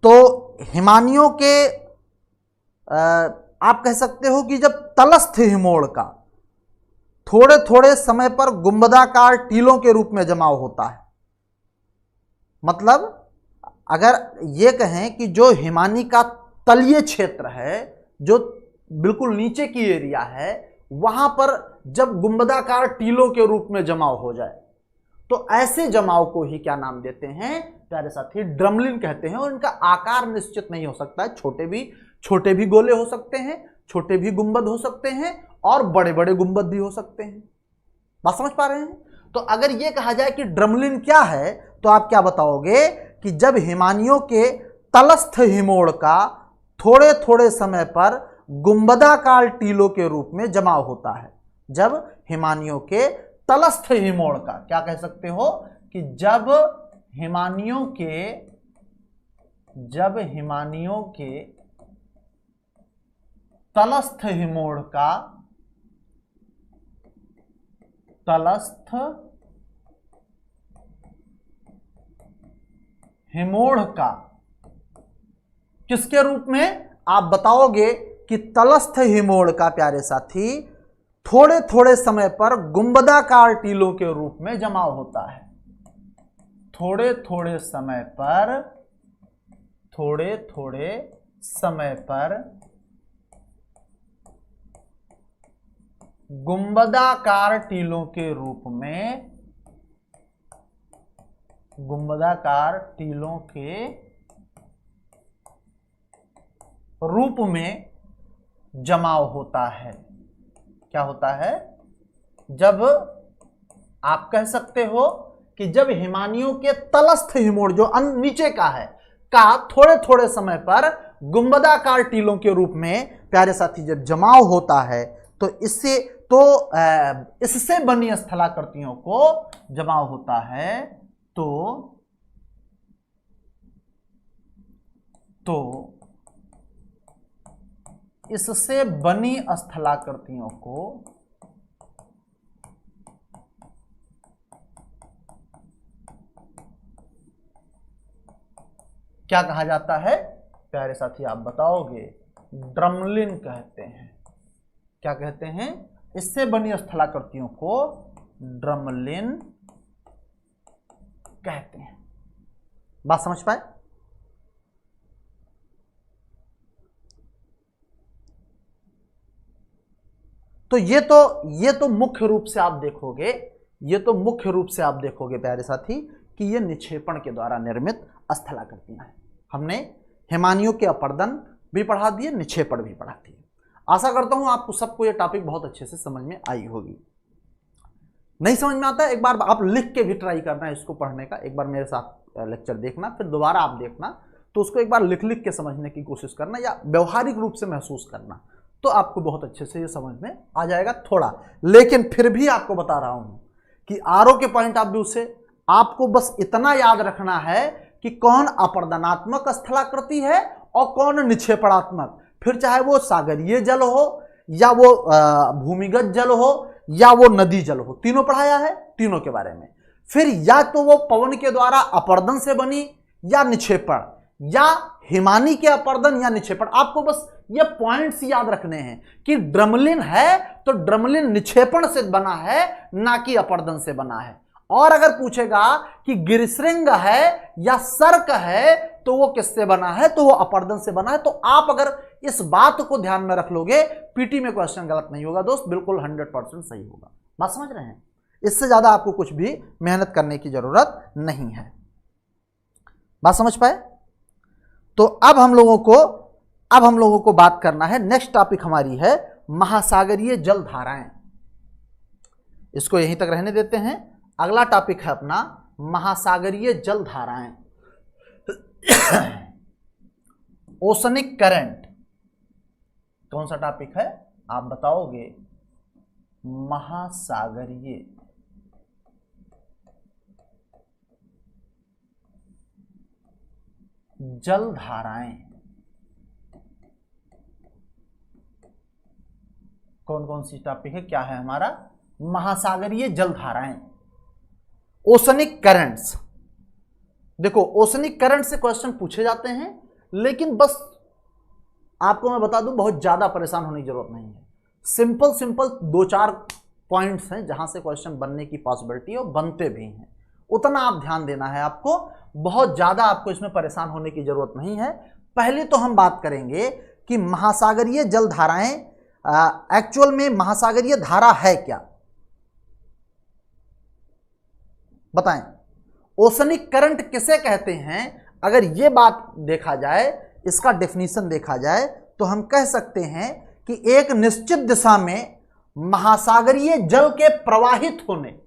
S1: तो हिमानियों के आप कह सकते हो कि जब तलस्थ हिमोड़ का थोड़े थोड़े समय पर गुंबदाकार टीलों के रूप में जमाव होता है। मतलब अगर ये कहें कि जो हिमानी का तलीय क्षेत्र है, जो बिल्कुल नीचे की एरिया है, वहां पर जब गुंबदाकार टीलों के रूप में जमाव हो जाए तो ऐसे जमाव को ही क्या नाम देते हैं प्यारे साथी? ड्रमलिन कहते हैं। और इनका आकार निश्चित नहीं हो सकता है। छोटे भी गोले हो सकते हैं, छोटे भी गुंबद हो सकते हैं और बड़े बड़े गुंबद भी हो सकते हैं। बात समझ पा रहे हैं? तो अगर यह कहा जाए कि ड्रमलिन क्या है तो आप क्या बताओगे कि जब हिमानियों के तलस्थ हिमोड़ का थोड़े थोड़े समय पर गुंबदाकार टीलों के रूप में जमाव होता है। जब हिमानियों के तलस्थ हिमोड़ का, क्या कह सकते हो कि जब हिमानियों के तलस्थ हिमोड़ का किसके रूप में? आप बताओगे कि तलस्थ हिमोड़ का प्यारे साथी थोड़े थोड़े समय पर गुंबदाकार टीलों के रूप में जमाव होता है। थोड़े थोड़े समय पर गुंबदाकार टीलों के रूप में जमाव होता है। क्या होता है? जब आप कह सकते हो कि जब हिमानियों के तलस्थ हिमोड़ जो नीचे का है का थोड़े थोड़े समय पर गुंबदाकार टीलों के रूप में प्यारे साथी जब जमाव होता है तो इससे बनी स्थलाकृतियों को जमाव होता है। तो इससे बनी स्थलाकृतियों को क्या कहा जाता है प्यारे साथी? आप बताओगे ड्रमलिन कहते हैं। क्या कहते हैं? इससे बनी स्थलाकृतियों को ड्रमलिन कहते हैं। बात समझ पाए? तो ये तो मुख्य रूप से आप देखोगे प्यारे साथी कि ये निक्षेपण के द्वारा निर्मित स्थलाकृतियां हैं। हमने हिमानियों के अपर्दन भी पढ़ा दिए, निक्षेपण भी पढ़ा दिए। आशा करता हूं आपको सबको ये टॉपिक बहुत अच्छे से समझ में आई होगी। नहीं समझ में आता है एक बार आप लिख के भी ट्राई करना इसको पढ़ने का। एक बार मेरे साथ लेक्चर देखना, फिर दोबारा आप देखना, तो उसको एक बार लिख के समझने की कोशिश करना या व्यवहारिक रूप से महसूस करना, तो आपको बहुत अच्छे से ये समझ में आ जाएगा थोड़ा। लेकिन फिर भी आपको बता रहा हूं कि आरओ के पॉइंट ऑफ व्यू से आपको बस इतना याद रखना है कि कौन अपर्दनात्मक स्थलाकृति है और कौन निक्षेपणात्मक। फिर चाहे वो सागरीय जल हो या वो भूमिगत जल हो या वो नदी जल हो, तीनों पढ़ाया है, तीनों के बारे में। फिर या तो वो पवन के द्वारा अपर्दन से बनी या निक्षेपण, या हिमानी के अपर्दन या निक्षेपण। आपको बस ये पॉइंट्स याद रखने हैं कि ड्रमलिन है तो ड्रमलिन निक्षेपण से बना है, ना कि अपर्दन से बना है। और अगर पूछेगा कि गिरिश्रृंग है या सर्क है तो वो किससे बना है, तो वो अपर्दन से बना है। तो आप अगर इस बात को ध्यान में रख लोगे, पीटी में क्वेश्चन गलत नहीं होगा दोस्त, बिल्कुल 100% सही होगा। बात समझ रहे हैं? इससे ज्यादा आपको कुछ भी मेहनत करने की जरूरत नहीं है। बात समझ पाए? तो अब हम लोगों को बात करना है, नेक्स्ट टॉपिक हमारी है महासागरीय जल धाराएं। इसको यहीं तक रहने देते हैं। अगला टॉपिक है अपना महासागरीय जल धाराएं। ओशनिक करंट कौन सा टॉपिक है आप बताओगे? महासागरीय जल धाराएं कौन कौन सी टॉपिक है? क्या है हमारा? महासागरीय जल धाराएं, ओशनिक करंट्स। देखो ओशनिक करंट से क्वेश्चन पूछे जाते हैं, लेकिन बस आपको मैं बता दूं बहुत ज्यादा परेशान होने की जरूरत नहीं है। सिंपल 2-4 पॉइंट्स हैं जहां से क्वेश्चन बनने की पॉसिबिलिटी है और बनते भी हैं, उतना आप ध्यान देना है आपको। बहुत ज्यादा आपको इसमें परेशान होने की जरूरत नहीं है। पहले तो हम बात करेंगे कि महासागरीय जल धाराएं एक्चुअल में महासागरीय धारा है क्या, बताएं। ओशनिक करंट किसे कहते हैं? अगर ये बात देखा जाए, इसका डेफिनेशन देखा जाए, तो हम कह सकते हैं कि एक निश्चित दिशा में महासागरीय जल के प्रवाहित होने,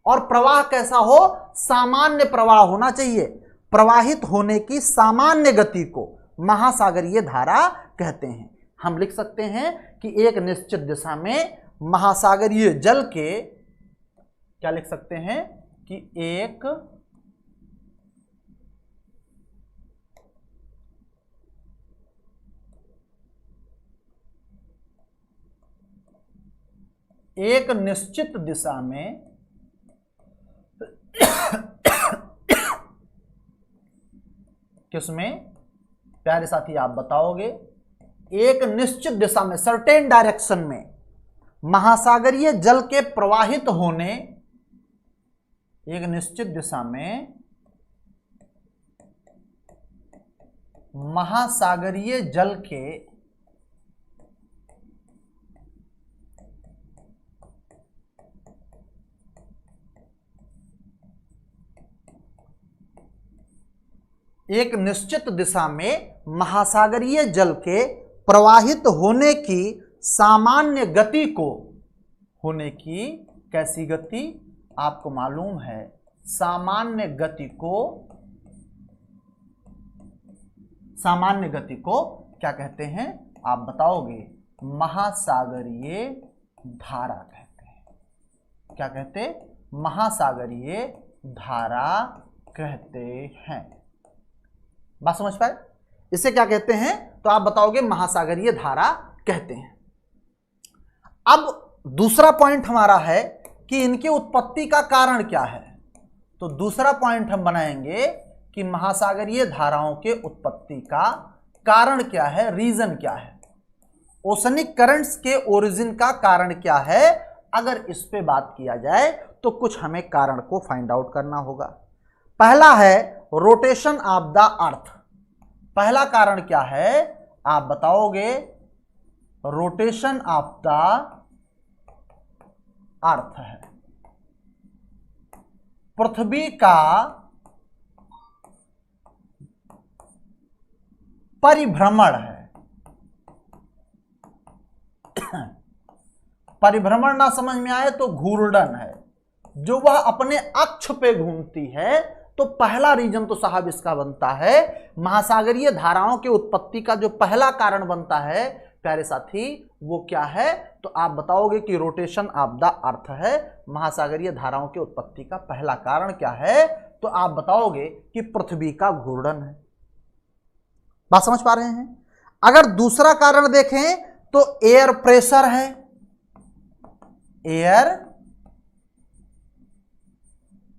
S1: और प्रवाह कैसा हो? सामान्य प्रवाह होना चाहिए। प्रवाहित होने की सामान्य गति को महासागरीय धारा कहते हैं। हम लिख सकते हैं कि एक निश्चित दिशा में महासागरीय जल के, क्या लिख सकते हैं कि एक निश्चित दिशा में किसमें प्यारे साथी आप बताओगे? एक निश्चित दिशा में, सर्टेन डायरेक्शन में महासागरीय जल के प्रवाहित होने, एक निश्चित दिशा में महासागरीय जल के एक निश्चित दिशा में महासागरीय जल के प्रवाहित होने की सामान्य गति को, होने की कैसी गति आपको मालूम है? सामान्य गति को क्या कहते हैं आप बताओगे? महासागरीय धारा कहते हैं। क्या कहते? महासागरीय धारा कहते हैं। बात समझ पाए? इसे क्या कहते हैं तो आप बताओगे महासागरीय धारा कहते हैं। अब दूसरा पॉइंट हमारा है कि इनकी उत्पत्ति का कारण क्या है। तो दूसरा पॉइंट हम बनाएंगे कि महासागरीय धाराओं के उत्पत्ति का कारण क्या है, रीजन क्या है, ओशनिक करंट्स के ओरिजिन का कारण क्या है। अगर इस पे बात किया जाए तो कुछ हमें कारण को फाइंड आउट करना होगा। पहला है रोटेशन ऑफ द अर्थ। पहला कारण क्या है आप बताओगे? रोटेशन ऑफ द अर्थ है। पृथ्वी का परिभ्रमण है। परिभ्रमण ना समझ में आए तो घूर्णन है, जो वह अपने अक्ष पे घूमती है। तो पहला रीजन तो साहब इसका बनता है, महासागरीय धाराओं के उत्पत्ति का जो पहला कारण बनता है प्यारे साथी वो क्या है? तो आप बताओगे कि रोटेशन ऑफ द अर्थ है। महासागरीय धाराओं के उत्पत्ति का पहला कारण क्या है? तो आप बताओगे कि पृथ्वी का घूर्णन है। बात समझ पा रहे हैं? अगर दूसरा कारण देखें तो एयर प्रेशर है। एयर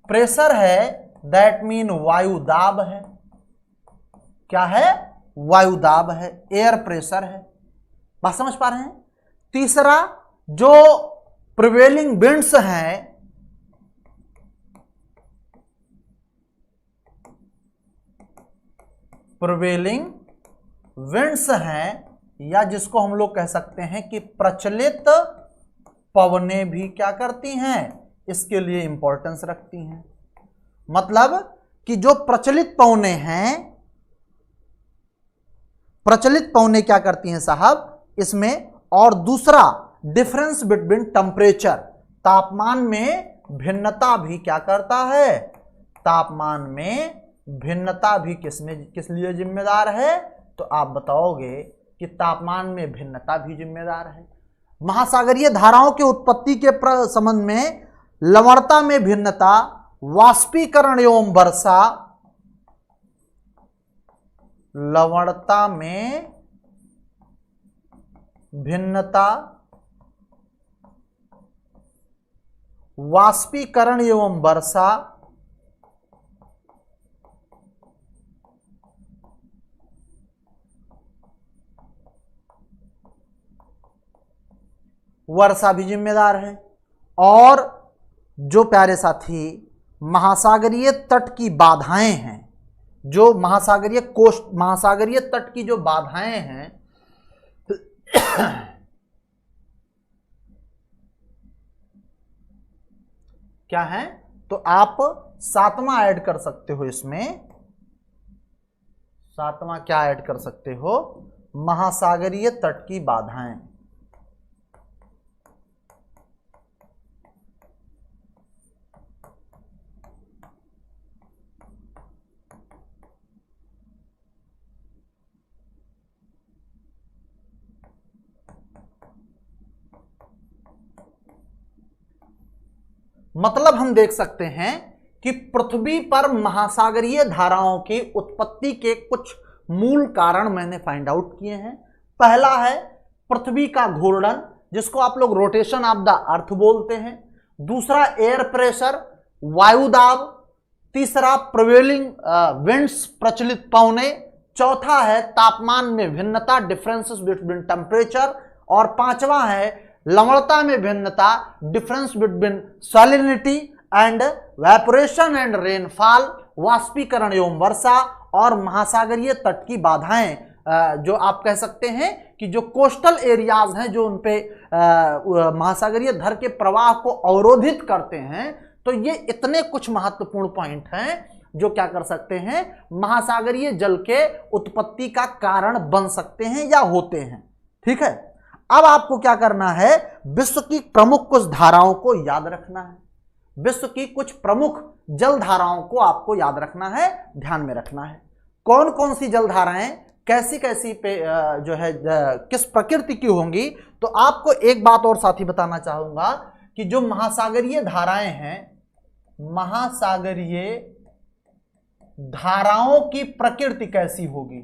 S1: प्रेशर है, दैट मीन वायु दाब है। क्या है? वायु दाब है, एयर प्रेशर है। बात समझ पा रहे हैं? तीसरा जो प्रिवेलिंग विंड्स हैं, प्रिवेलिंग विंड्स हैं, या जिसको हम लोग कह सकते हैं कि प्रचलित पवनें भी क्या करती हैं? इसके लिए इंपॉर्टेंस रखती हैं। मतलब कि जो प्रचलित पवनें हैं प्रचलित पौने क्या करती हैं साहब इसमें, और दूसरा डिफरेंस बिटवीन टेम्परेचर, तापमान में भिन्नता भी क्या करता है, तापमान में भिन्नता भी किस लिए जिम्मेदार है, तो आप बताओगे कि तापमान में भिन्नता भी जिम्मेदार है। महासागरीय धाराओं के उत्पत्ति के संबंध में लवणता में भिन्नता, वाष्पीकरण एवं वर्षा, लवणता में भिन्नता, वाष्पीकरण एवं वर्षा, वर्षा भी जिम्मेदार है। और जो प्यारे साथी महासागरीय तट की बाधाएं हैं, जो महासागरीय तट की जो बाधाएं हैं क्या है, तो आप सातवां ऐड कर सकते हो इसमें, सातवां क्या ऐड कर सकते हो, महासागरीय तट की बाधाएं। मतलब हम देख सकते हैं कि पृथ्वी पर महासागरीय धाराओं की उत्पत्ति के कुछ मूल कारण मैंने फाइंड आउट किए हैं। पहला है पृथ्वी का घूर्णन, जिसको आप लोग रोटेशन ऑफ द अर्थ बोलते हैं। दूसरा एयर प्रेशर, वायुदाब। तीसरा प्रिवेलिंग विंड्स, प्रचलित पवने। चौथा है तापमान में भिन्नता, डिफरेंसेस बिटवीन टेम्परेचर। और पांचवा है लवणता में भिन्नता, difference between salinity and evaporation and rainfall, वाष्पीकरण एवं वर्षा। और महासागरीय तट की बाधाएं, जो आप कह सकते हैं कि जो कोस्टल एरियाज हैं, जो उनपे महासागरीय धर के प्रवाह को अवरोधित करते हैं। तो ये इतने कुछ महत्वपूर्ण पॉइंट हैं जो क्या कर सकते हैं, महासागरीय जल के उत्पत्ति का कारण बन सकते हैं या होते हैं। ठीक है, अब आपको क्या करना है, विश्व की प्रमुख कुछ धाराओं को याद रखना है। विश्व की कुछ प्रमुख जल धाराओं को आपको याद रखना है, ध्यान में रखना है। कौन कौन सी जल धाराएं कैसी कैसी पे जो है किस प्रकृति की होंगी। तो आपको एक बात और साथी बताना चाहूंगा कि जो महासागरीय धाराएं हैं, महासागरीय धाराओं की प्रकृति कैसी होगी,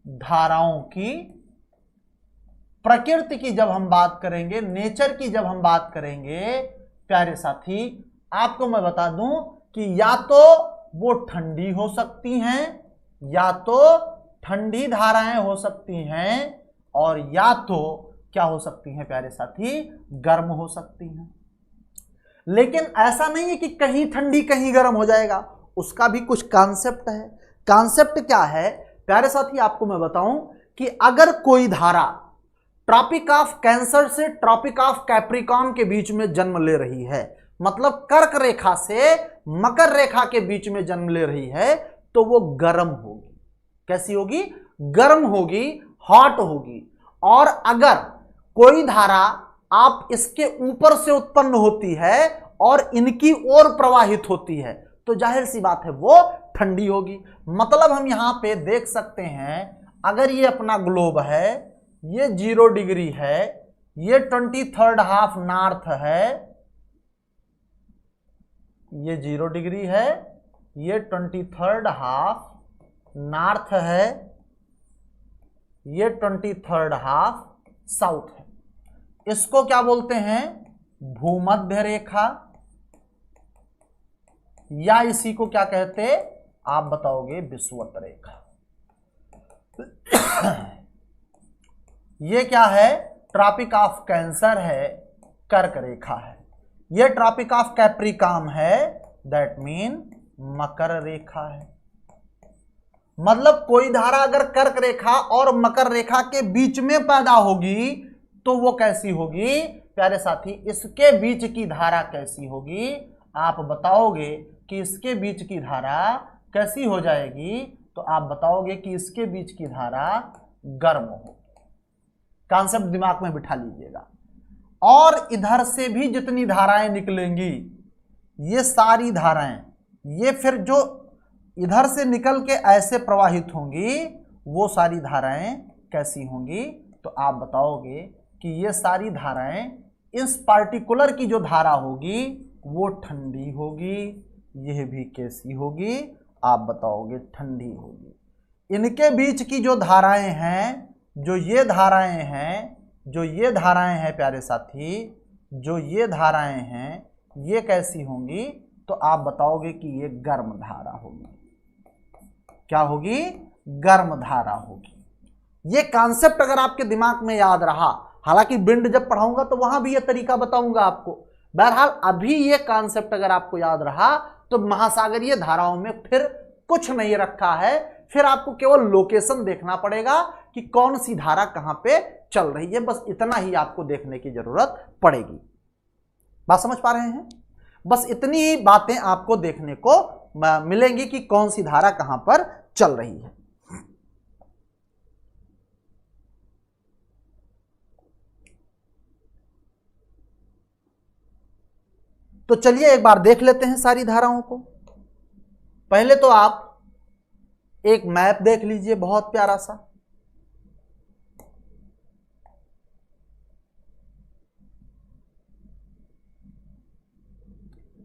S1: धाराओं की प्रकृति की जब हम बात करेंगे, नेचर की जब हम बात करेंगे प्यारे साथी, आपको मैं बता दूं कि या तो वो ठंडी हो सकती हैं, या तो ठंडी धाराएं हो सकती हैं, और या तो क्या हो सकती हैं प्यारे साथी, गर्म हो सकती हैं। लेकिन ऐसा नहीं है कि कहीं ठंडी कहीं गर्म हो जाएगा, उसका भी कुछ कॉन्सेप्ट है। कॉन्सेप्ट क्या है प्यारे साथी, आपको मैं बताऊं कि अगर कोई धारा ट्रॉपिक ऑफ कैंसर से ट्रॉपिक ऑफ कैप्रिकॉर्न के बीच में जन्म ले रही है, मतलब कर्क रेखा से मकर रेखा के बीच में जन्म ले रही है, तो वो गर्म होगी। कैसी होगी, गर्म होगी, हॉट होगी। और अगर कोई धारा आप इसके ऊपर से उत्पन्न होती है और इनकी ओर प्रवाहित होती है, तो जाहिर सी बात है वो ठंडी होगी। मतलब हम यहां पे देख सकते हैं, अगर ये अपना ग्लोब है, ये 0 डिग्री है, ये 23rd हाफ नॉर्थ है, ये 0 डिग्री है, ये 23rd हाफ नॉर्थ है, ये 23rd हाफ साउथ है। इसको क्या बोलते हैं, भूमध्य रेखा, या इसी को क्या कहते, आप बताओगे विषुवत रेखा। ये क्या है, ट्रॉपिक ऑफ कैंसर है, कर्क रेखा है। ये ट्रॉपिक ऑफ कैप्रिकॉर्न है, दैट मीन मकर रेखा है। मतलब कोई धारा अगर कर्क रेखा और मकर रेखा के बीच में पैदा होगी तो वो कैसी होगी प्यारे साथी, इसके बीच की धारा कैसी होगी, आप बताओगे कि इसके बीच की धारा कैसी हो जाएगी, तो आप बताओगे कि इसके बीच की धारा गर्म हो। कॉन्सेप्ट दिमाग में बिठा लीजिएगा। और इधर से भी जितनी धाराएं निकलेंगी, ये सारी धाराएं, ये फिर जो इधर से निकल के ऐसे प्रवाहित होंगी, वो सारी धाराएं कैसी होंगी? तो आप बताओगे कि ये सारी धाराएं, इस पार्टिकुलर की जो धारा होगी वो ठंडी होगी। यह भी कैसी होगी? आप बताओगे ठंडी होगी। इनके बीच की जो धाराएं हैं, जो ये धाराएं हैं, जो ये धाराएं हैं प्यारे साथी, जो ये धाराएं हैं, ये कैसी होंगी? तो आप बताओगे कि ये गर्म धारा होगी। क्या होगी? गर्म धारा होगी। ये कॉन्सेप्ट अगर आपके दिमाग में याद रहा, हालांकि बिंड जब पढ़ाऊंगा तो वहां भी ये तरीका बताऊंगा आपको, बहरहाल अभी ये कॉन्सेप्ट अगर आपको याद रहा तो महासागरीय धाराओं में फिर कुछ नहीं रखा है, फिर आपको केवल लोकेशन देखना पड़ेगा कि कौन सी धारा कहां पे चल रही है, बस इतना ही आपको देखने की जरूरत पड़ेगी। बात समझ पा रहे हैं? बस इतनी ही बातें आपको देखने को मिलेंगी कि कौन सी धारा कहां पर चल रही है। तो चलिए एक बार देख लेते हैं सारी धाराओं को। पहले तो आप एक मैप देख लीजिए, बहुत प्यारा सा।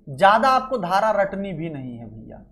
S1: ज्यादा आपको धारा रटनी भी नहीं है भैया।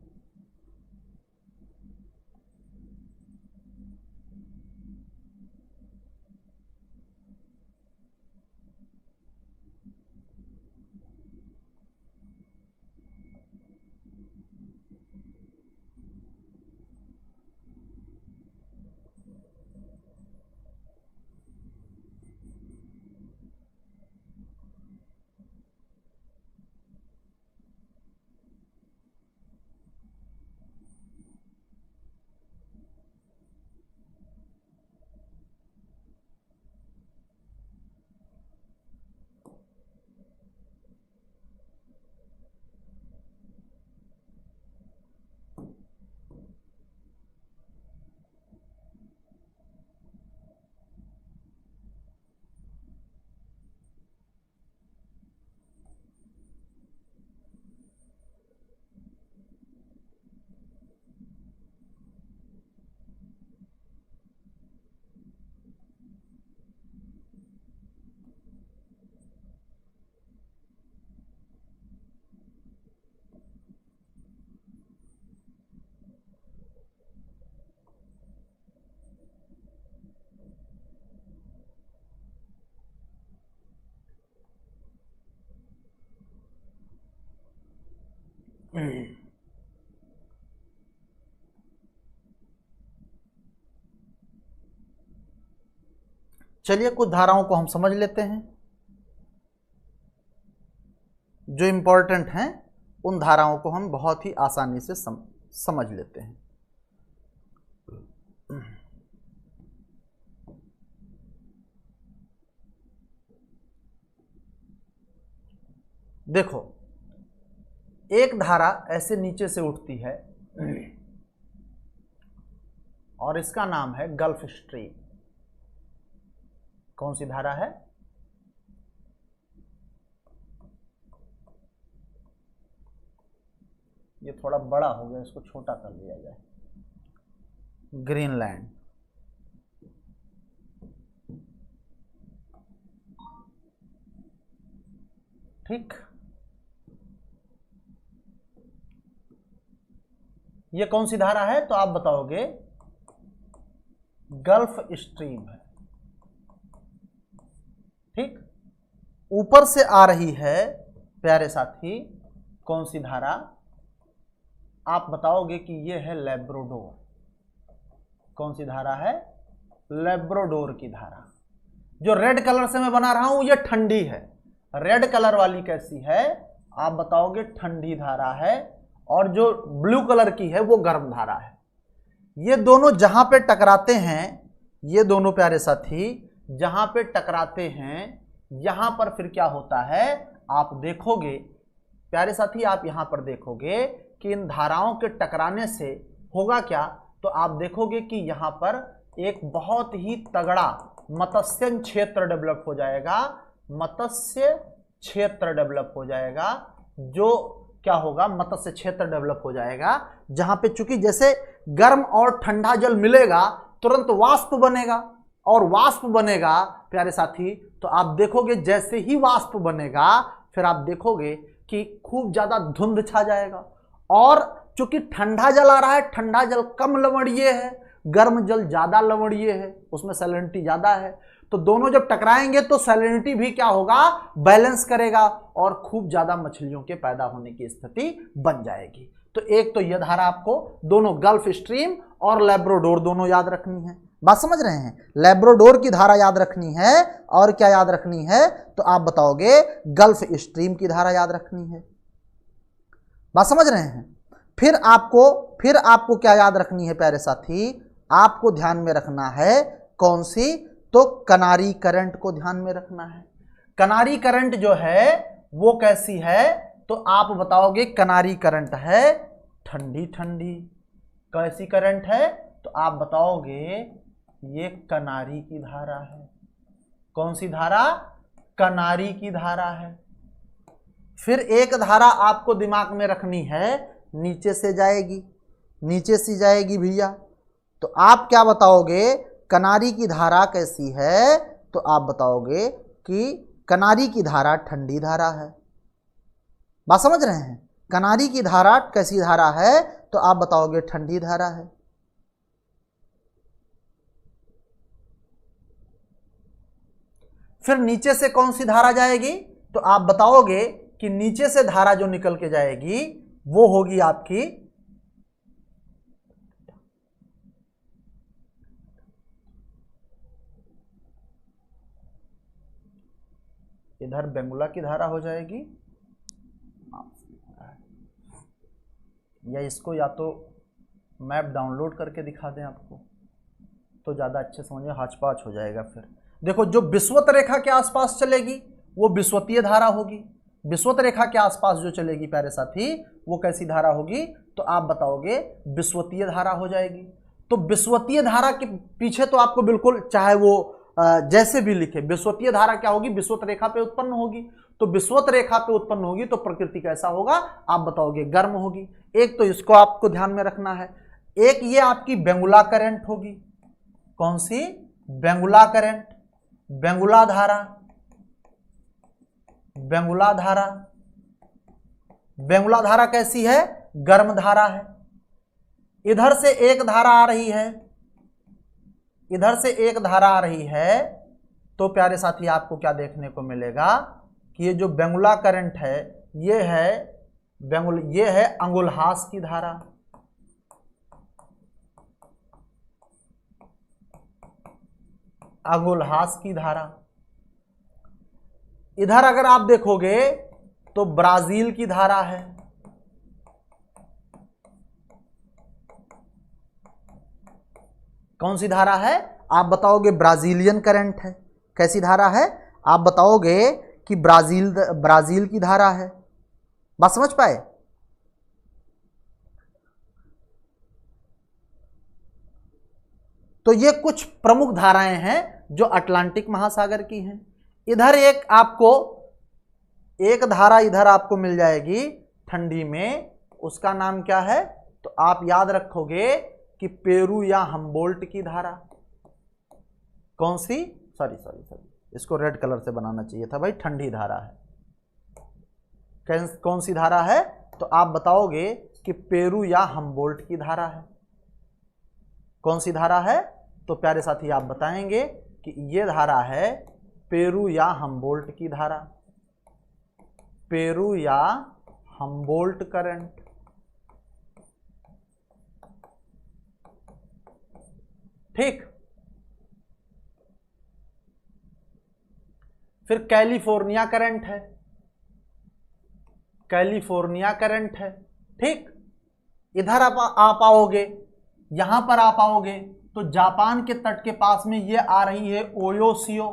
S1: चलिए कुछ धाराओं को हम समझ लेते हैं, जो इंपॉर्टेंट हैं उन धाराओं को हम बहुत ही आसानी से समझ लेते हैं। देखो, एक धारा ऐसे नीचे से उठती है और इसका नाम है गल्फ स्ट्रीम। कौन सी धारा है? ये थोड़ा बड़ा हो गया, इसको छोटा कर लिया जाए। ग्रीनलैंड। ठीक, ये कौन सी धारा है? तो आप बताओगे गल्फ स्ट्रीम है। ठीक, ऊपर से आ रही है प्यारे साथी कौन सी धारा? आप बताओगे कि ये है लैब्राडोर। कौन सी धारा है? लैब्राडोर की धारा। जो रेड कलर से मैं बना रहा हूं ये ठंडी है। रेड कलर वाली कैसी है? आप बताओगे ठंडी धारा है। और जो ब्लू कलर की है वो गर्म धारा है। ये दोनों जहां पे टकराते हैं, ये दोनों प्यारे साथी जहां पे टकराते हैं, यहां पर फिर क्या होता है? आप देखोगे प्यारे साथी, आप यहां पर देखोगे कि इन धाराओं के टकराने से होगा क्या? तो आप देखोगे कि यहां पर एक बहुत ही तगड़ा मत्स्य क्षेत्र डेवलप हो जाएगा, मत्स्य क्षेत्र डेवलप हो जाएगा। जो क्या होगा, मत्स्य क्षेत्र डेवलप हो जाएगा, जहां पे चूंकि जैसे गर्म और ठंडा जल मिलेगा तुरंत वाष्प बनेगा, और वाष्प बनेगा प्यारे साथी, तो आप देखोगे जैसे ही वाष्प बनेगा फिर आप देखोगे कि खूब ज्यादा धुंध छा जाएगा। और चूंकि ठंडा जल आ रहा है, ठंडा जल कम लवणीय है, गर्म जल ज्यादा लवणीय है, उसमें सैलिनिटी ज्यादा है, तो दोनों जब टकराएंगे तो सैलिनिटी भी क्या होगा, बैलेंस करेगा और खूब ज्यादा मछलियों के पैदा होने की स्थिति बन जाएगी। तो एक तो यह धारा आपको दोनों गल्फ स्ट्रीम और लैब्राडोर दोनों याद रखनी है। बात समझ रहे हैं? लैब्राडोर की धारा याद रखनी है और क्या याद रखनी है, तो आप बताओगे गल्फ स्ट्रीम की धारा याद रखनी है। बात समझ रहे हैं? फिर आपको क्या याद रखनी है प्यारे साथी, आपको ध्यान में रखना है कौन सी, तो कनारी करंट को ध्यान में रखना है। कनारी करंट जो है वो कैसी है, तो आप बताओगे कनारी करंट है ठंडी ठंडी। कैसी करंट है, तो आप बताओगे ये कनारी की धारा है। कौन सी धारा, कनारी की धारा है। फिर एक धारा आपको दिमाग में रखनी है, नीचे से जाएगी, नीचे से जाएगी भैया, तो आप क्या बताओगे, कनारी की धारा कैसी है, तो आप बताओगे कि कनारी की धारा ठंडी धारा है। बात समझ रहे हैं? कनारी की धारा कैसी धारा है, तो आप बताओगे ठंडी धारा है। फिर नीचे से कौन सी धारा जाएगी, तो आप बताओगे कि नीचे से धारा जो निकल के जाएगी वो होगी आपकी इधर बेंगुला की धारा हो जाएगी, या इसको या तो मैप डाउनलोड करके दिखा दें आपको तो ज़्यादा अच्छे समझिए, हाच-पाच हो जाएगा। फिर देखो जो विषुवत रेखा के आसपास चलेगी वो विषुवतीय धारा होगी, विषुवत रेखा के आसपास जो चलेगी प्यारे साथी वो कैसी धारा होगी, तो आप बताओगे विषुवतीय धारा हो जाएगी। तो विषुवतीय धारा के पीछे तो आपको बिल्कुल चाहे वो जैसे भी लिखे, विषुवतीय धारा क्या होगी, विषुवत रेखा पे उत्पन्न होगी, तो विषुवत रेखा पे उत्पन्न होगी तो प्रकृति कैसा होगा, आप बताओगे गर्म होगी। एक तो इसको आपको ध्यान में रखना है। एक ये आपकी बेंगुला करंट होगी। कौन सी, बेंगुला करंट, बेंगुला धारा, बेंगुला धारा। बेंगुला धारा कैसी है, गर्म धारा है। इधर से एक धारा आ रही है, इधर से एक धारा आ रही है, तो प्यारे साथी आपको क्या देखने को मिलेगा कि ये जो बेंगुला करंट है ये है अंगुलहास की धारा। अंगुलहास की धारा। इधर अगर आप देखोगे तो ब्राजील की धारा है। कौन सी धारा है, आप बताओगे ब्राजीलियन करंट है। कैसी धारा है, आप बताओगे कि ब्राजील की धारा है। बात समझ पाए? तो ये कुछ प्रमुख धाराएं हैं जो अटलांटिक महासागर की हैं। इधर एक धारा इधर आपको मिल जाएगी ठंडी में, उसका नाम क्या है, तो आप याद रखोगे कि पेरू या हम्बोल्ट की धारा। कौन सी, सॉरी इसको रेड कलर से बनाना चाहिए था भाई, ठंडी धारा है। कौन सी धारा है, तो आप बताओगे कि पेरू या हम्बोल्ट की धारा है। कौन सी धारा है, तो प्यारे साथी आप बताएंगे कि ये धारा है पेरू या हम्बोल्ट की धारा, पेरू या हम्बोल्ट करंट। ठीक। फिर कैलिफोर्निया करंट है, कैलिफोर्निया करंट है। ठीक। इधर आप आओगे, यहां पर आप आओगे तो जापान के तट के पास में ये आ रही है ओयोसियो।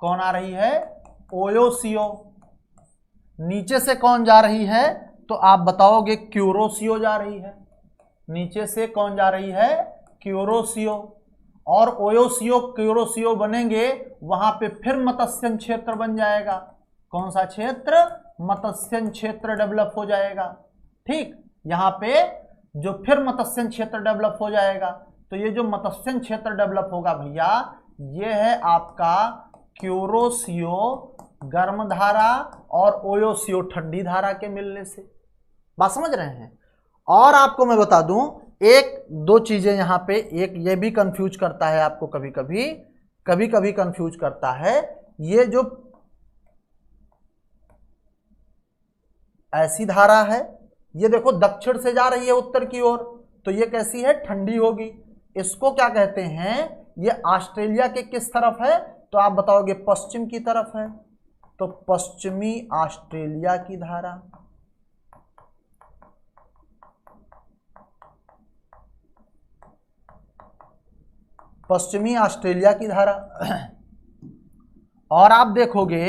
S1: कौन आ रही है, ओयोसियो। नीचे से कौन जा रही है, तो आप बताओगे क्यूरोसियो जा रही है। नीचे से कौन जा रही है, क्यूरोसियो, और ओयोसियो क्यूरोसियो बनेंगे, वहां पे फिर मत्स्यन क्षेत्र बन जाएगा। कौन सा क्षेत्र, मत्स्यन क्षेत्र डेवलप हो जाएगा। ठीक, यहां पे जो फिर मत्स्यन क्षेत्र डेवलप हो जाएगा, तो ये जो मत्स्यन क्षेत्र डेवलप होगा भैया, ये है आपका क्यूरोसियो गर्म धारा और ओयोसियो ठंडी धारा के मिलने से। बात समझ रहे हैं। और आपको मैं बता दूं, एक दो चीजें यहां पे, एक ये भी कंफ्यूज करता है आपको, कभी कभी कंफ्यूज करता है, ये जो ऐसी धारा है, ये देखो दक्षिण से जा रही है उत्तर की ओर, तो ये कैसी है, ठंडी होगी। इसको क्या कहते हैं, ये ऑस्ट्रेलिया के किस तरफ है, तो आप बताओगे पश्चिम की तरफ है, तो पश्चिमी ऑस्ट्रेलिया की धारा। पश्चिमी ऑस्ट्रेलिया की धारा। और आप देखोगे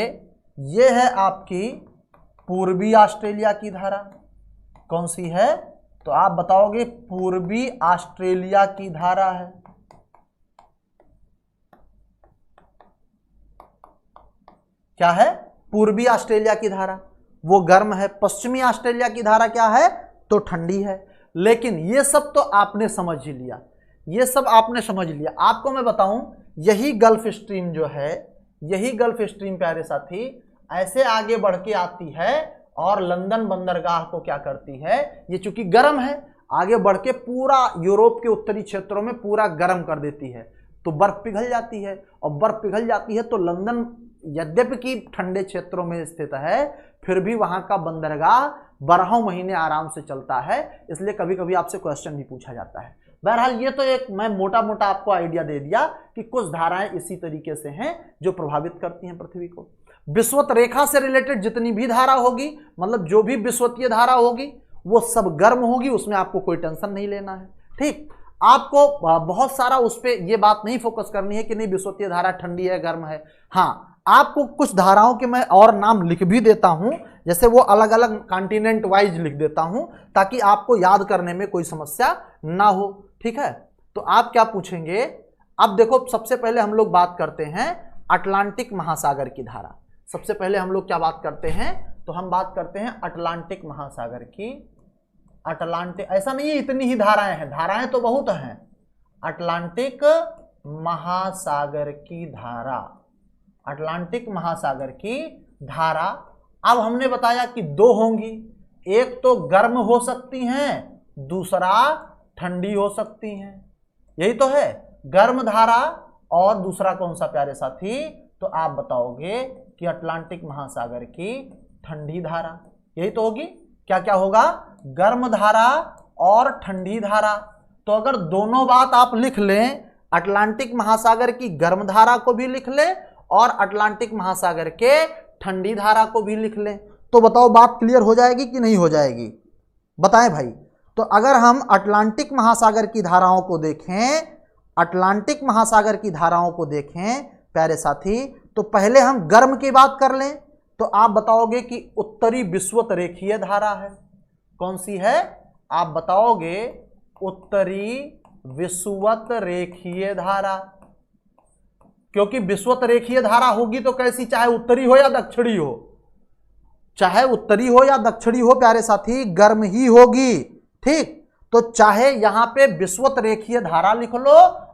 S1: ये है आपकी पूर्वी ऑस्ट्रेलिया की धारा। कौन सी है, तो आप बताओगे पूर्वी ऑस्ट्रेलिया की धारा है। क्या है, पूर्वी ऑस्ट्रेलिया की धारा, वो गर्म है। पश्चिमी ऑस्ट्रेलिया की धारा क्या है, तो ठंडी है। लेकिन ये सब तो आपने समझ ही लिया, ये सब आपने समझ लिया। आपको मैं बताऊं, यही गल्फ स्ट्रीम जो है, यही गल्फ स्ट्रीम प्यारे साथी ऐसे आगे बढ़ के आती है और लंदन बंदरगाह को क्या करती है, ये चूंकि गर्म है, आगे बढ़ के पूरा यूरोप के उत्तरी क्षेत्रों में पूरा गर्म कर देती है, तो बर्फ पिघल जाती है। और बर्फ पिघल जाती है तो लंदन यद्यपि कि ठंडे क्षेत्रों में स्थित है, फिर भी वहां का बंदरगाह 12 महीने आराम से चलता है। इसलिए कभी कभी आपसे क्वेश्चन भी पूछा जाता है। बहरहाल ये तो एक मैं मोटा मोटा आपको आइडिया दे दिया कि कुछ धाराएं इसी तरीके से हैं जो प्रभावित करती हैं पृथ्वी को। विषुवत रेखा से रिलेटेड जितनी भी धारा होगी, मतलब जो भी विषुवतीय धारा होगी, वो सब गर्म होगी, उसमें आपको कोई टेंशन नहीं लेना है। ठीक, आपको बहुत सारा उस पर यह बात नहीं फोकस करनी है कि नहीं विषुवतीय धारा ठंडी है गर्म है। हाँ, आपको कुछ धाराओं के मैं और नाम लिख भी देता हूं, जैसे वो अलग अलग कॉन्टिनेंट वाइज लिख देता हूं, ताकि आपको याद करने में कोई समस्या ना हो। ठीक है, तो आप क्या पूछेंगे, अब देखो सबसे पहले हम लोग बात करते हैं अटलांटिक महासागर की धारा। सबसे पहले हम लोग क्या बात करते हैं, तो हम बात करते हैं अटलांटिक महासागर की। अटलांटिक, ऐसा नहीं है इतनी ही धाराएं हैं, धाराएं तो बहुत हैं। अटलांटिक महासागर की धारा, अटलांटिक महासागर की धारा। अब हमने बताया कि दो होंगी, एक तो गर्म हो सकती हैं, दूसरा ठंडी हो सकती हैं। यही तो है, गर्म धारा और दूसरा कौन सा प्यारे साथी, तो आप बताओगे कि अटलांटिक महासागर की ठंडी धारा। यही तो होगी। क्या क्या होगा, गर्म धारा और ठंडी धारा। तो अगर दोनों बात आप लिख लें, अटलांटिक महासागर की गर्म धारा को भी लिख लें और अटलांटिक महासागर के ठंडी धारा को भी लिख लें, तो बताओ बात क्लियर हो जाएगी कि नहीं हो जाएगी, बताएं भाई। तो अगर हम अटलांटिक महासागर की धाराओं को देखें, अटलांटिक महासागर की धाराओं को देखें प्यारे साथी, तो पहले हम गर्म की बात कर लें, तो आप बताओगे कि उत्तरी विषुवत रेखीय धारा है। कौन सी है, आप बताओगे उत्तरी विषुवत रेखीय धारा। क्योंकि विषुवत रेखीय धारा होगी तो कैसी, चाहे उत्तरी हो या दक्षिणी हो, चाहे उत्तरी हो या दक्षिणी हो प्यारे साथी, गर्म ही होगी। ठीक, तो चाहे यहां पे विषुवत रेखीय धारा लिख लो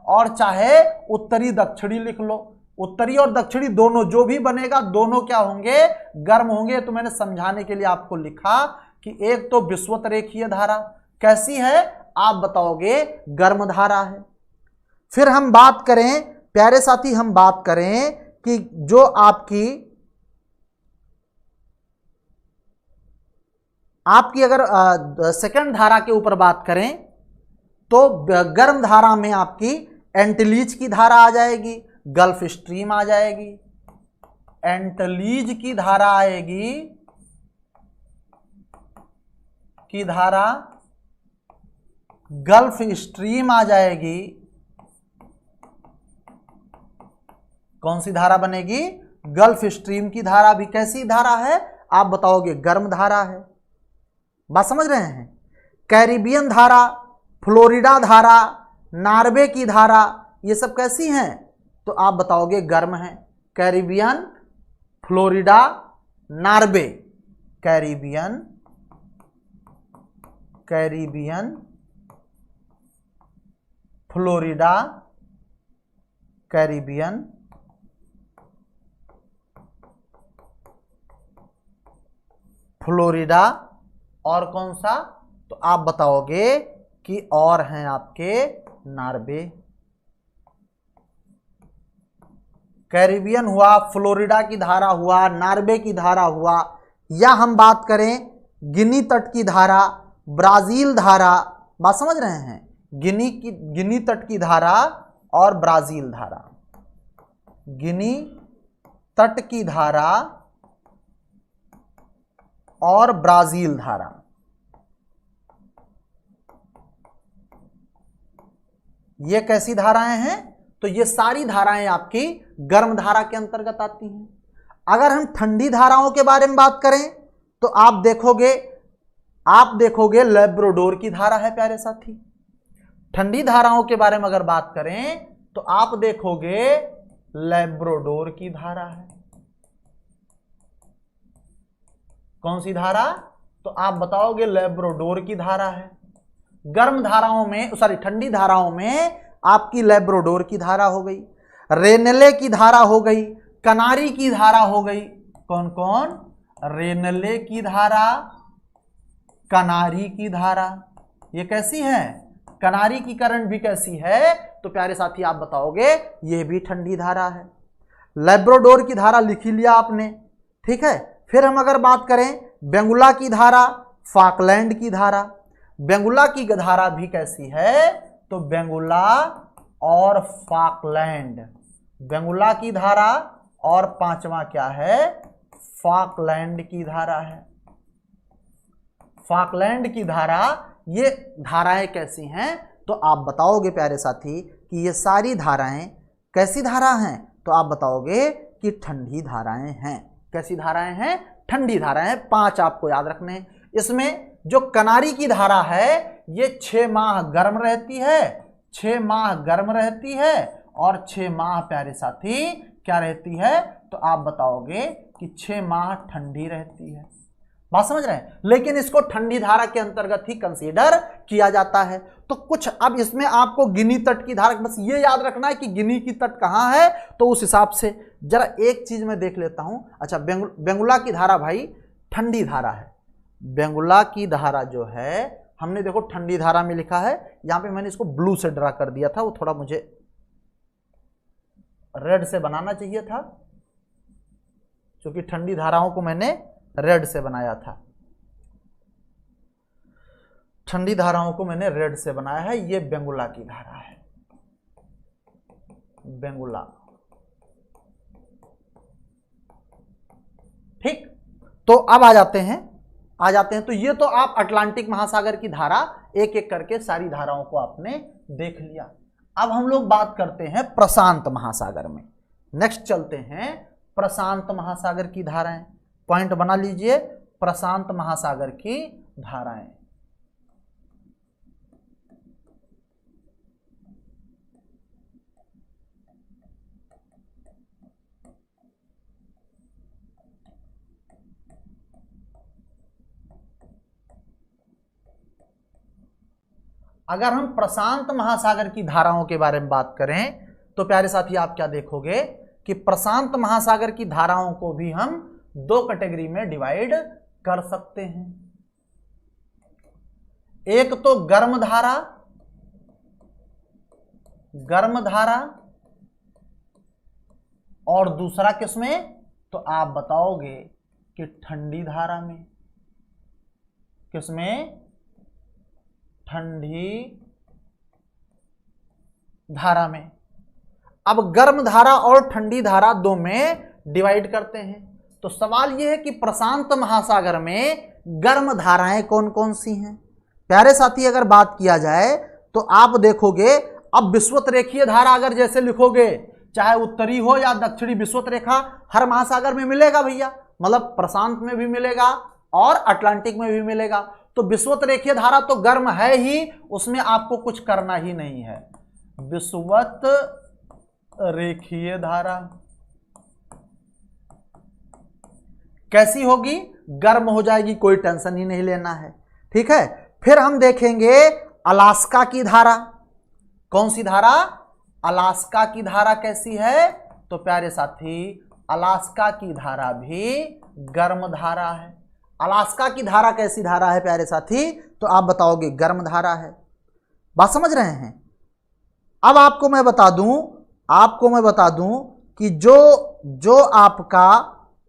S1: और चाहे उत्तरी दक्षिणी लिख लो, उत्तरी और दक्षिणी दोनों जो भी बनेगा, दोनों क्या होंगे, गर्म होंगे। तो मैंने समझाने के लिए आपको लिखा कि एक तो विषुवत रेखीय धारा कैसी है, आप बताओगे गर्म धारा है। फिर हम बात करें प्यारे साथी, हम बात करें कि जो आपकी अगर सेकंड धारा के ऊपर बात करें, तो गर्म धारा में आपकी एंटलीज की धारा आ जाएगी, गल्फ स्ट्रीम आ जाएगी, एंटलीज की धारा आएगी, की धारा, गल्फ स्ट्रीम आ जाएगी। कौन सी धारा बनेगी, गल्फ स्ट्रीम की धारा भी कैसी धारा है, आप बताओगे गर्म धारा है। बात समझ रहे हैं। कैरिबियन धारा फ्लोरिडा धारा, नॉर्वे की धारा, ये सब कैसी हैं? तो आप बताओगे गर्म है। Caribbean, Florida, Norway, Caribbean, Florida, Caribbean, Florida, और कौन सा? तो आप बताओगे कि और हैं आपके नॉर्वे। कैरिबियन हुआ, फ्लोरिडा की धारा हुआ, नॉर्वे की धारा हुआ, या हम बात करें गिनी तट की धारा, ब्राजील धारा, बात समझ रहे हैं? गिनी तट की धारा और ब्राजील धारा, गिनी तट की धारा और ब्राजील धारा, ये कैसी धाराएं हैं? तो ये सारी धाराएं आपकी गर्म धारा के अंतर्गत आती हैं। अगर हम ठंडी धाराओं के बारे में बात करें तो आप देखोगे लैब्राडोर की धारा है प्यारे साथी। ठंडी धाराओं के बारे में अगर बात करें तो आप देखोगे लैब्राडोर की धारा है। कौन सी धारा? तो आप बताओगे लैब्राडोर की धारा है। गर्म धाराओं में, ठंडी धाराओं में आपकी लैब्राडोर की धारा हो गई, रेनले की धारा हो गई, कनारी की धारा हो गई। कौन कौन? रेनले की धारा, कनारी की धारा। ये कैसी है? कनारी की करंट भी कैसी है? तो प्यारे साथी आप बताओगे ये भी ठंडी धारा है। लैब्राडोर की धारा लिख ही लिया आपने, ठीक है। फिर हम अगर बात करें बेंगुला की धारा, फाकलैंड की धारा, बेंगुला की धारा भी कैसी है? तो बेंगुला और फाकलैंड, बेंगुला की धारा और पांचवा क्या है? फाकलैंड की धारा है। फाकलैंड की धारा, ये धाराएं कैसी हैं? तो आप बताओगे प्यारे साथी कि ये सारी धाराएं कैसी धारा हैं? तो आप बताओगे कि ठंडी धाराएं हैं। कैसी धाराएं हैं? ठंडी धाराएं हैं। 5 आपको याद रखने हैं। इसमें जो कनारी की धारा है ये 6 माह गर्म रहती है, 6 माह गर्म रहती है और 6 माह प्यारे साथी क्या रहती है? तो आप बताओगे कि 6 माह ठंडी रहती है। बात समझ रहे हैं? लेकिन इसको ठंडी धारा के अंतर्गत ही कंसीडर किया जाता है। तो कुछ अब इसमें आपको गिनी तट की धारा, बस ये याद रखना है कि गिनी की तट कहाँ है, तो उस हिसाब से जरा एक चीज मैं देख लेता हूं। अच्छा, बेंगुला की धारा भाई ठंडी धारा है। बेंगुला की धारा जो है हमने देखो ठंडी धारा में लिखा है, यहां पे मैंने इसको ब्लू से ड्रा कर दिया था, वो थोड़ा मुझे रेड से बनाना चाहिए था, क्योंकि ठंडी धाराओं को मैंने रेड से बनाया था। ठंडी धाराओं को मैंने रेड से बनाया है। ये बेंगुला की धारा है, बेंगुला, ठीक। तो अब आ जाते हैं। तो ये तो आप अटलांटिक महासागर की धारा एक एक करके सारी धाराओं को आपने देख लिया। अब हम लोग बात करते हैं प्रशांत महासागर में। नेक्स्ट चलते हैं प्रशांत महासागर की धाराएं। पॉइंट बना लीजिए, प्रशांत महासागर की धाराएं। अगर हम प्रशांत महासागर की धाराओं के बारे में बात करें तो प्यारे साथी आप क्या देखोगे कि प्रशांत महासागर की धाराओं को भी हम 2 कैटेगरी में डिवाइड कर सकते हैं। एक तो गर्म धारा, और दूसरा किसमें? तो आप बताओगे कि ठंडी धारा में। किसमें? ठंडी धारा में। अब गर्म धारा और ठंडी धारा 2 में डिवाइड करते हैं। तो सवाल यह है कि प्रशांत महासागर में गर्म धाराएं कौन कौन सी हैं? प्यारे साथी अगर बात किया जाए तो आप देखोगे, अब विषुवत रेखीय धारा अगर जैसे लिखोगे, चाहे उत्तरी हो या दक्षिणी, विषुवत रेखा हर महासागर में मिलेगा भैया, मतलब प्रशांत में भी मिलेगा और अटलांटिक में भी मिलेगा। तो विषुवत रेखीय धारा तो गर्म है ही, उसमें आपको कुछ करना ही नहीं है। विषुवत रेखीय धारा कैसी होगी? गर्म हो जाएगी, कोई टेंशन ही नहीं लेना है। ठीक है, फिर हम देखेंगे अलास्का की धारा। कौन सी धारा? अलास्का की धारा कैसी है? तो प्यारे साथी अलास्का की धारा भी गर्म धारा है। अलास्का की धारा कैसी धारा है प्यारे साथी? तो आप बताओगे गर्म धारा है। बात समझ रहे हैं? अब आपको मैं बता दूं कि जो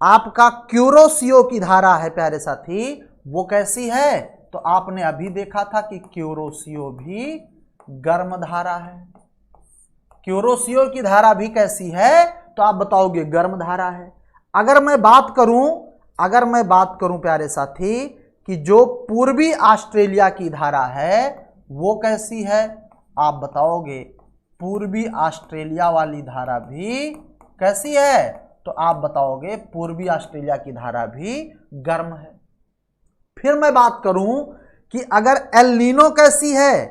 S1: आपका क्यूरोसियो की धारा है प्यारे साथी, वो कैसी है? तो आपने अभी देखा था कि क्यूरोसियो भी गर्म धारा है। क्यूरोसियो की धारा भी कैसी है? तो आप बताओगे गर्म धारा है। अगर मैं बात करूं प्यारे साथी कि जो पूर्वी ऑस्ट्रेलिया की धारा है वो कैसी है? आप बताओगे पूर्वी ऑस्ट्रेलिया वाली धारा भी कैसी है? तो आप बताओगे पूर्वी ऑस्ट्रेलिया की धारा भी गर्म है। फिर मैं बात करूं कि अगर एल नीनो कैसी है,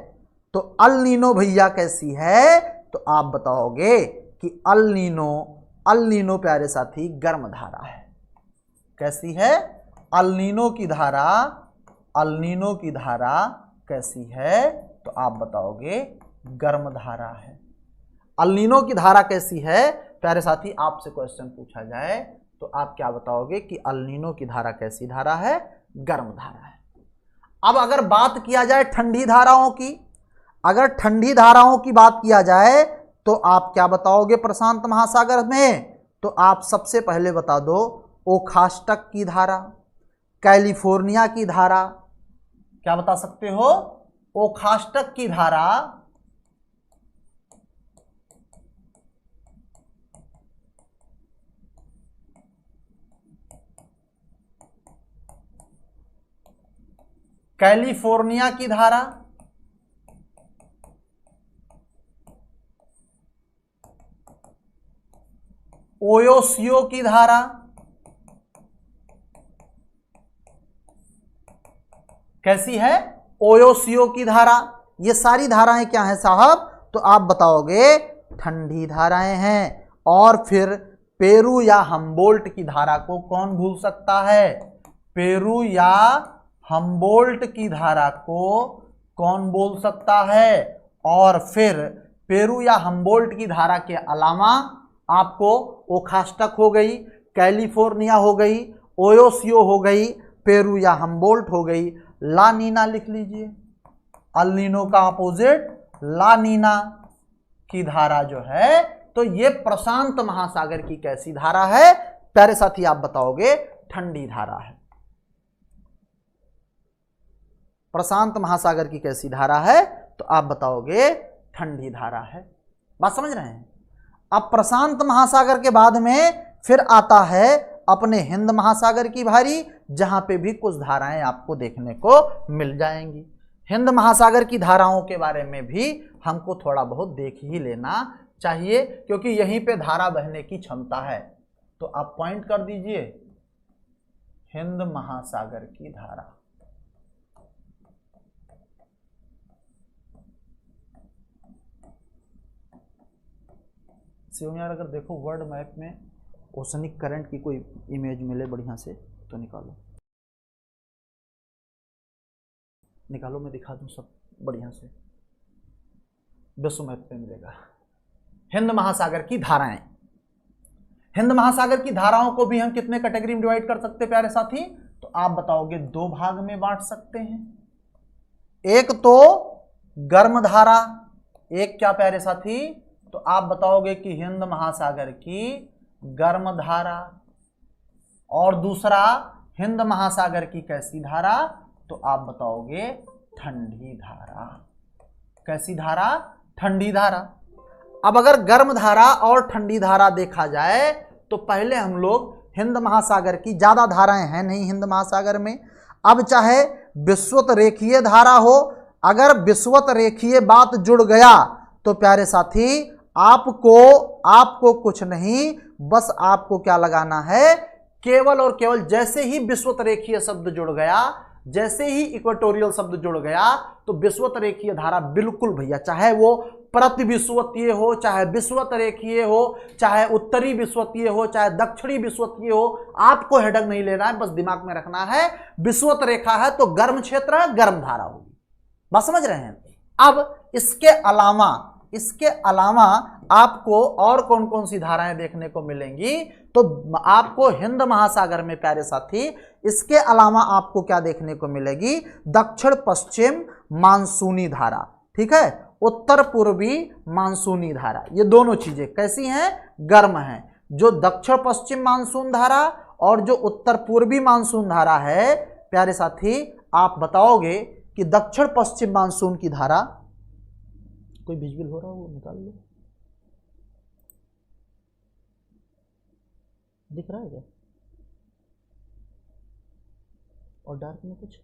S1: तो अल नीनो भैया कैसी है? तो आप बताओगे कि अल नीनो प्यारे साथी गर्म धारा है। कैसी है? अल नीनो की धारा कैसी है? तो आप बताओगे गर्म धारा है। अल नीनो की धारा कैसी है? प्यारे साथी आपसे क्वेश्चन पूछा जाए तो आप क्या बताओगे कि अल नीनो की धारा कैसी धारा है? गर्म धारा है। अब अगर बात किया जाए ठंडी धाराओं की, अगर ठंडी धाराओं की बात किया जाए तो आप क्या बताओगे प्रशांत महासागर में? तो आप सबसे पहले बता दो ओखास्टक की धारा, कैलिफोर्निया की धारा। क्या बता सकते हो? ओखास्टक की धारा, कैलिफोर्निया की धारा, ओयोसियो की धारा, कैसी है? ओयोसियो की धारा। ये सारी धाराएं क्या हैं साहब? तो आप बताओगे ठंडी धाराएं हैं। और फिर पेरू या हम्बोल्ट की धारा को कौन भूल सकता है? पेरू या हम्बोल्ट की धारा को कौन बोल सकता है? और फिर पेरू या हम्बोल्ट की धारा के अलावा आपको ओखास्टक हो गई, कैलिफोर्निया हो गई, ओयोसियो हो गई, पेरू या हम्बोल्ट हो गई, ला नीना लिख लीजिए। अल नीनो का अपोजिट ला नीना की धारा जो है, तो ये प्रशांत महासागर की कैसी धारा है? प्यारे साथी आप बताओगे ठंडी धारा है। प्रशांत महासागर की कैसी धारा है? तो आप बताओगे ठंडी धारा है। बात समझ रहे हैं? अब प्रशांत महासागर के बाद में फिर आता है अपने हिंद महासागर की भारी, जहां पे भी कुछ धाराएं आपको देखने को मिल जाएंगी। हिंद महासागर की धाराओं के बारे में भी हमको थोड़ा बहुत देख ही लेना चाहिए, क्योंकि यहीं पे धारा बहने की क्षमता है। तो आप पॉइंट कर दीजिए हिंद महासागर की धारा। शिव यार अगर देखो वर्ल्ड मैप में ओशनिक करंट की कोई इमेज मिले बढ़िया से तो निकालो, मैं दिखा दूं सब बढ़िया से। विश्व मैप पे मिलेगा हिंद महासागर की धाराएं। हिंद महासागर की धाराओं को भी हम कितने कैटेगरी में डिवाइड कर सकते हैं प्यारे साथी? तो आप बताओगे दो भाग में बांट सकते हैं। एक तो गर्म धारा, एक क्या प्यारे साथी? तो आप बताओगे कि हिंद महासागर की गर्म धारा, और दूसरा हिंद महासागर की कैसी धारा? तो आप बताओगे ठंडी धारा। कैसी धारा? ठंडी धारा। अब अगर गर्म धारा और ठंडी धारा देखा जाए तो पहले हम लोग हिंद महासागर की, ज्यादा धाराएं हैं नहीं हिंद महासागर में। अब चाहे विषुवत रेखीय धारा हो, अगर विषुवत रेखीय बात जुड़ गया तो प्यारे साथी आपको कुछ नहीं, बस आपको क्या लगाना है? केवल और केवल जैसे ही विषुवत रेखीय शब्द जुड़ गया, जैसे ही इक्वेटोरियल शब्द जुड़ गया तो विषुवत रेखीय धारा बिल्कुल भैया, चाहे वो प्रति विषुवतीय हो, चाहे विषुवत रेखीय हो, चाहे उत्तरी विषुवतीय हो, चाहे दक्षिणी विषुवतीय हो, आपको हेडक नहीं लेना है, बस दिमाग में रखना है विषुवत रेखा है तो गर्म क्षेत्र है, गर्म धारा होगी। बात समझ रहे हैं। अब इसके अलावा आपको और कौन कौन सी धाराएं देखने को मिलेंगी, तो आपको हिंद महासागर में प्यारे साथी इसके अलावा आपको क्या देखने को मिलेगी, दक्षिण पश्चिम मानसूनी धारा, ठीक है, उत्तर पूर्वी मानसूनी धारा। ये दोनों चीजें कैसी हैं, गर्म हैं। जो दक्षिण पश्चिम मानसून धारा और जो उत्तर पूर्वी मानसून धारा है प्यारे साथी, आप बताओगे कि दक्षिण पश्चिम मानसून की धारा, कोई विजुअल हो रहा हो निकाल लो, दिख रहा है क्या, और डार्क में कुछ,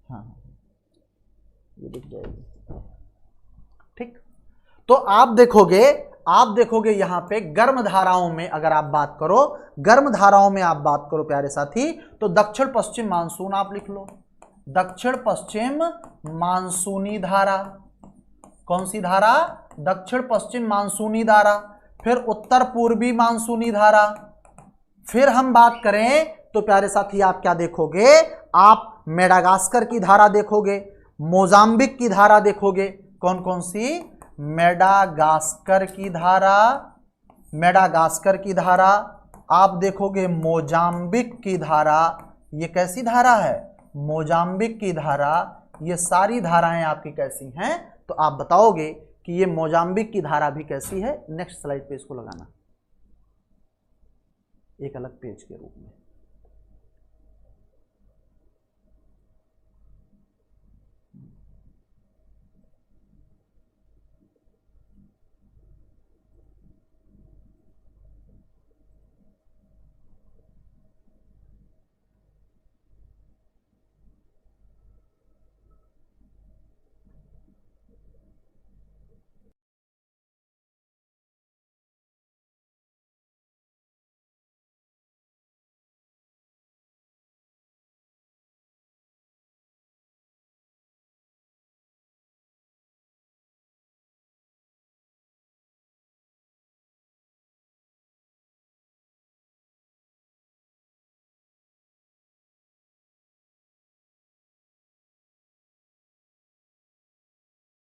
S1: हाँ ये दिख जाएगी, ठीक। तो आप देखोगे यहां पे गर्म धाराओं में अगर आप बात करो, गर्म धाराओं में आप बात करो प्यारे साथी, तो दक्षिण पश्चिम मानसून आप लिख लो, दक्षिण पश्चिम मानसूनी धारा। कौन सी धारा, दक्षिण पश्चिम मानसूनी धारा। फिर उत्तर पूर्वी मानसूनी धारा। फिर हम बात करें तो प्यारे साथी आप क्या देखोगे, आप मेडागास्कर की धारा देखोगे, मोजाम्बिक की धारा देखोगे। कौन कौन सी, मेडागास्कर की धारा, मेडागास्कर की धारा, आप देखोगे मोजाम्बिक की धारा। ये कैसी धारा है, मोजाम्बिक की धारा। ये सारी धाराएं आपकी कैसी हैं, तो आप बताओगे कि ये मोजाम्बिक की धारा भी कैसी है। नेक्स्ट स्लाइड पे इसको लगाना एक अलग पेज के रूप में।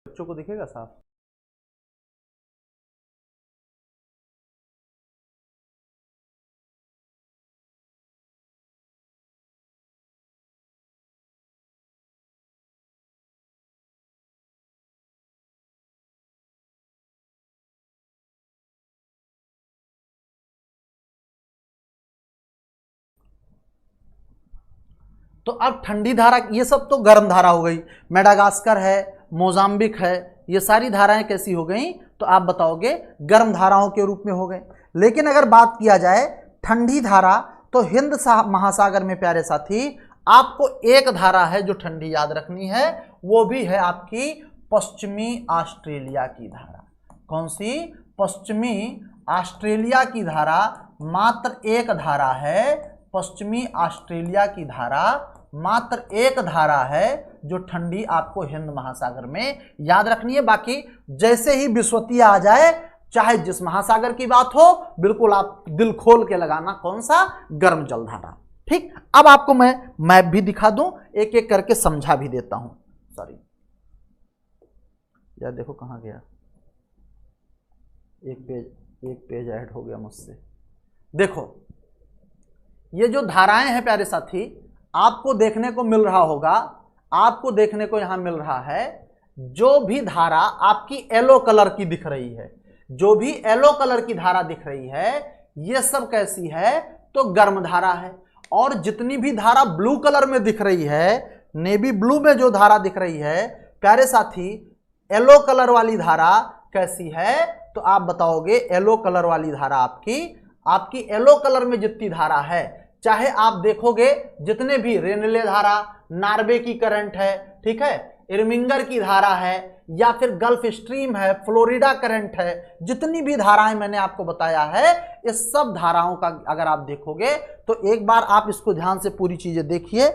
S1: बच्चों को दिखेगा साफ, तो अब ठंडी धारा, ये सब तो गर्म धारा हो गई, मेडागास्कर है, मोजाम्बिक है, ये सारी धाराएं कैसी हो गई, तो आप बताओगे गर्म धाराओं के रूप में हो गए। लेकिन अगर बात किया जाए ठंडी धारा, तो हिंद महासागर में प्यारे साथी आपको एक धारा है जो ठंडी याद रखनी है, वो भी है आपकी पश्चिमी ऑस्ट्रेलिया की धारा। कौन सी, पश्चिमी ऑस्ट्रेलिया की धारा। मात्र एक धारा है, पश्चिमी ऑस्ट्रेलिया की धारा मात्र एक धारा है जो ठंडी आपको हिंद महासागर में याद रखनी है। बाकी जैसे ही विषुवतीय आ जाए, चाहे जिस महासागर की बात हो, बिल्कुल आप दिल खोल के लगाना, कौन सा, गर्म जलधारा। ठीक, अब आपको मैं मैप भी दिखा दूं, एक एक करके समझा भी देता हूं। सॉरी यार, देखो कहां गया, एक पेज ऐड हो गया मुझसे। देखो ये जो धाराएं हैं प्यारे साथी, आपको देखने को मिल रहा होगा, आपको देखने को यहां मिल रहा है, जो भी धारा आपकी येलो कलर की दिख रही है, जो भी येलो कलर की धारा दिख रही है, ये सब कैसी है, तो गर्म धारा है। और जितनी भी धारा ब्लू कलर में दिख रही है, नेवी ब्लू में जो धारा दिख रही है प्यारे साथी, येलो कलर वाली धारा कैसी है, तो आप बताओगे येलो कलर वाली धारा आपकी येलो कलर में जितनी धारा है, चाहे आप देखोगे जितने भी रेनले धारा, नार्वे की करंट है, ठीक है, इरमिंगर की धारा है, या फिर गल्फ स्ट्रीम है, फ्लोरिडा करंट है, जितनी भी धाराएं मैंने आपको बताया है, इस सब धाराओं का अगर आप देखोगे तो एक बार आप इसको ध्यान से पूरी चीजें देखिए।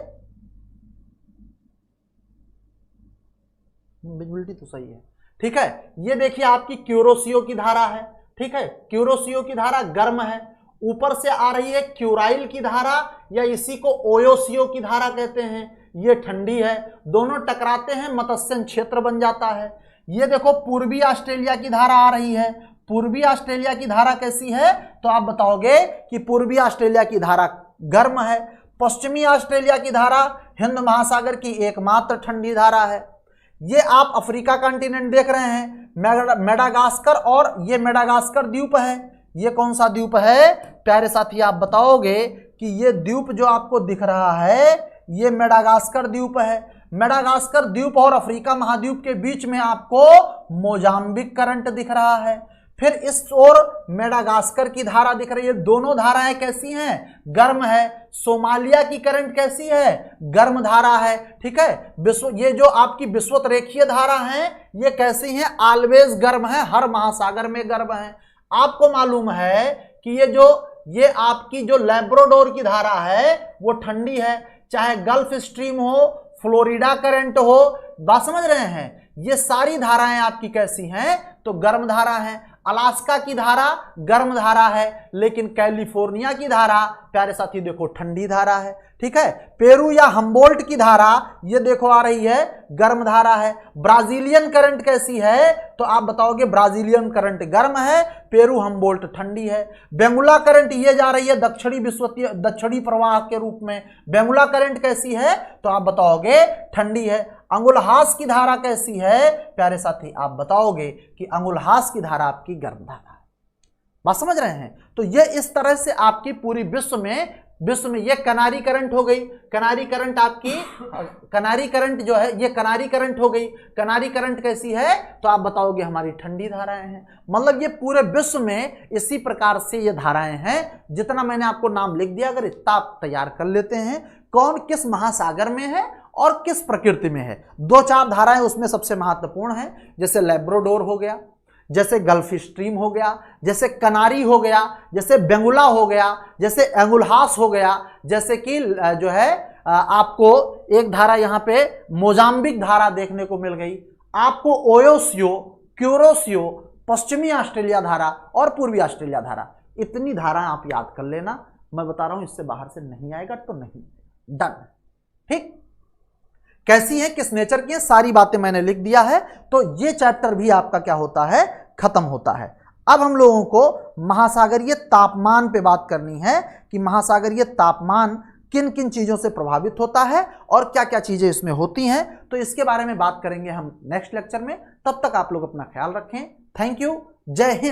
S1: विजिबिलिटी तो सही है, ठीक है। ये देखिए आपकी क्यूरोसियो की धारा है, ठीक है। क्यूरोसियो की धारा गर्म है, ऊपर से आ रही है क्यूराइल की धारा या इसी को ओयोसियो की धारा कहते हैं, ये ठंडी है। दोनों टकराते हैं, मत्स्यन क्षेत्र बन जाता है। ये देखो पूर्वी ऑस्ट्रेलिया की धारा आ रही है। पूर्वी ऑस्ट्रेलिया की धारा कैसी है, तो आप बताओगे कि पूर्वी ऑस्ट्रेलिया की धारा गर्म है। पश्चिमी ऑस्ट्रेलिया की धारा हिंद महासागर की एकमात्र ठंडी धारा है। ये आप अफ्रीका कॉन्टिनेंट देख रहे हैं, मेडागास्कर, और ये मेडागास्कर द्वीप है। ये कौन सा द्वीप है प्यारे साथी, आप बताओगे कि ये द्वीप जो आपको दिख रहा है ये मेडागास्कर द्वीप है। मेडागास्कर द्वीप और अफ्रीका महाद्वीप के बीच में आपको मोजाम्बिक करंट दिख रहा है। फिर इस ओर मेडागास्कर की धारा दिख रही है। दोनों धाराएं कैसी हैं, गर्म है। सोमालिया की करंट कैसी है, गर्म धारा है, ठीक है। ये जो आपकी विषुवत रेखीय धारा है ये कैसी है, ऑलवेज गर्म है, हर महासागर में गर्म है। आपको मालूम है कि ये आपकी जो लैब्राडोर की धारा है वो ठंडी है, चाहे गल्फ स्ट्रीम हो, फ्लोरिडा करंट हो, बात समझ रहे हैं। ये सारी धाराएं आपकी कैसी हैं, तो गर्म धारा हैं। अलास्का की धारा गर्म धारा है, लेकिन कैलिफोर्निया की धारा प्यारे साथी देखो ठंडी धारा है, ठीक है। पेरू या हम्बोल्ट की धारा ये देखो आ रही है, गर्म धारा है। ब्राजीलियन करंट कैसी है, तो आप बताओगे ब्राजीलियन करंट गर्म है, पेरू हम्बोल्ट ठंडी है। बेंगुला करंट ये जा रही है दक्षिणी प्रवाह के रूप में, बेंगुला करंट कैसी है, तो आप बताओगे ठंडी है। अंगुलहास की धारा कैसी है प्यारे साथी, आप बताओगे कि अंगुलहास की धारा आपकी गर्म धारा है। बात समझ रहे हैं। तो ये इस तरह से आपकी पूरी विश्व में ये कनारी करंट हो गई। कनारी करंट आपकी कनारी करंट जो है ये कनारी करंट हो गई। कनारी करंट कैसी है, तो आप बताओगे हमारी ठंडी धाराएं हैं। मतलब ये पूरे विश्व में इसी प्रकार से ये धाराएं हैं। जितना मैंने आपको नाम लिख दिया, अगर इतना आप तैयार कर लेते हैं कौन किस महासागर में है और किस प्रकृति में है। 2-4 धाराएं उसमें सबसे महत्वपूर्ण है, जैसे लैब्राडोर हो गया, जैसे गल्फ स्ट्रीम हो गया, जैसे कनारी हो गया, जैसे बेंगुला हो गया, जैसे एंगुलहास हो गया, जैसे कि जो है आपको एक धारा यहाँ पे मोजाम्बिक धारा देखने को मिल गई, आपको ओयोसियो, क्यूरोसियो, पश्चिमी ऑस्ट्रेलिया धारा और पूर्वी ऑस्ट्रेलिया धारा। इतनी धारा आप याद कर लेना, मैं बता रहा हूं इससे बाहर से नहीं आएगा तो नहीं, डन, ठीक। कैसी है, किस नेचर की है, सारी बातें मैंने लिख दिया है। तो ये चैप्टर भी आपका क्या होता है, खत्म होता है। अब हम लोगों को महासागरीय तापमान पे बात करनी है कि महासागरीय तापमान किन किन चीजों से प्रभावित होता है और क्या क्या चीजें इसमें होती हैं। तो इसके बारे में बात करेंगे हम नेक्स्ट लेक्चर में। तब तक आप लोग अपना ख्याल रखें। थैंक यू, जय हिंद।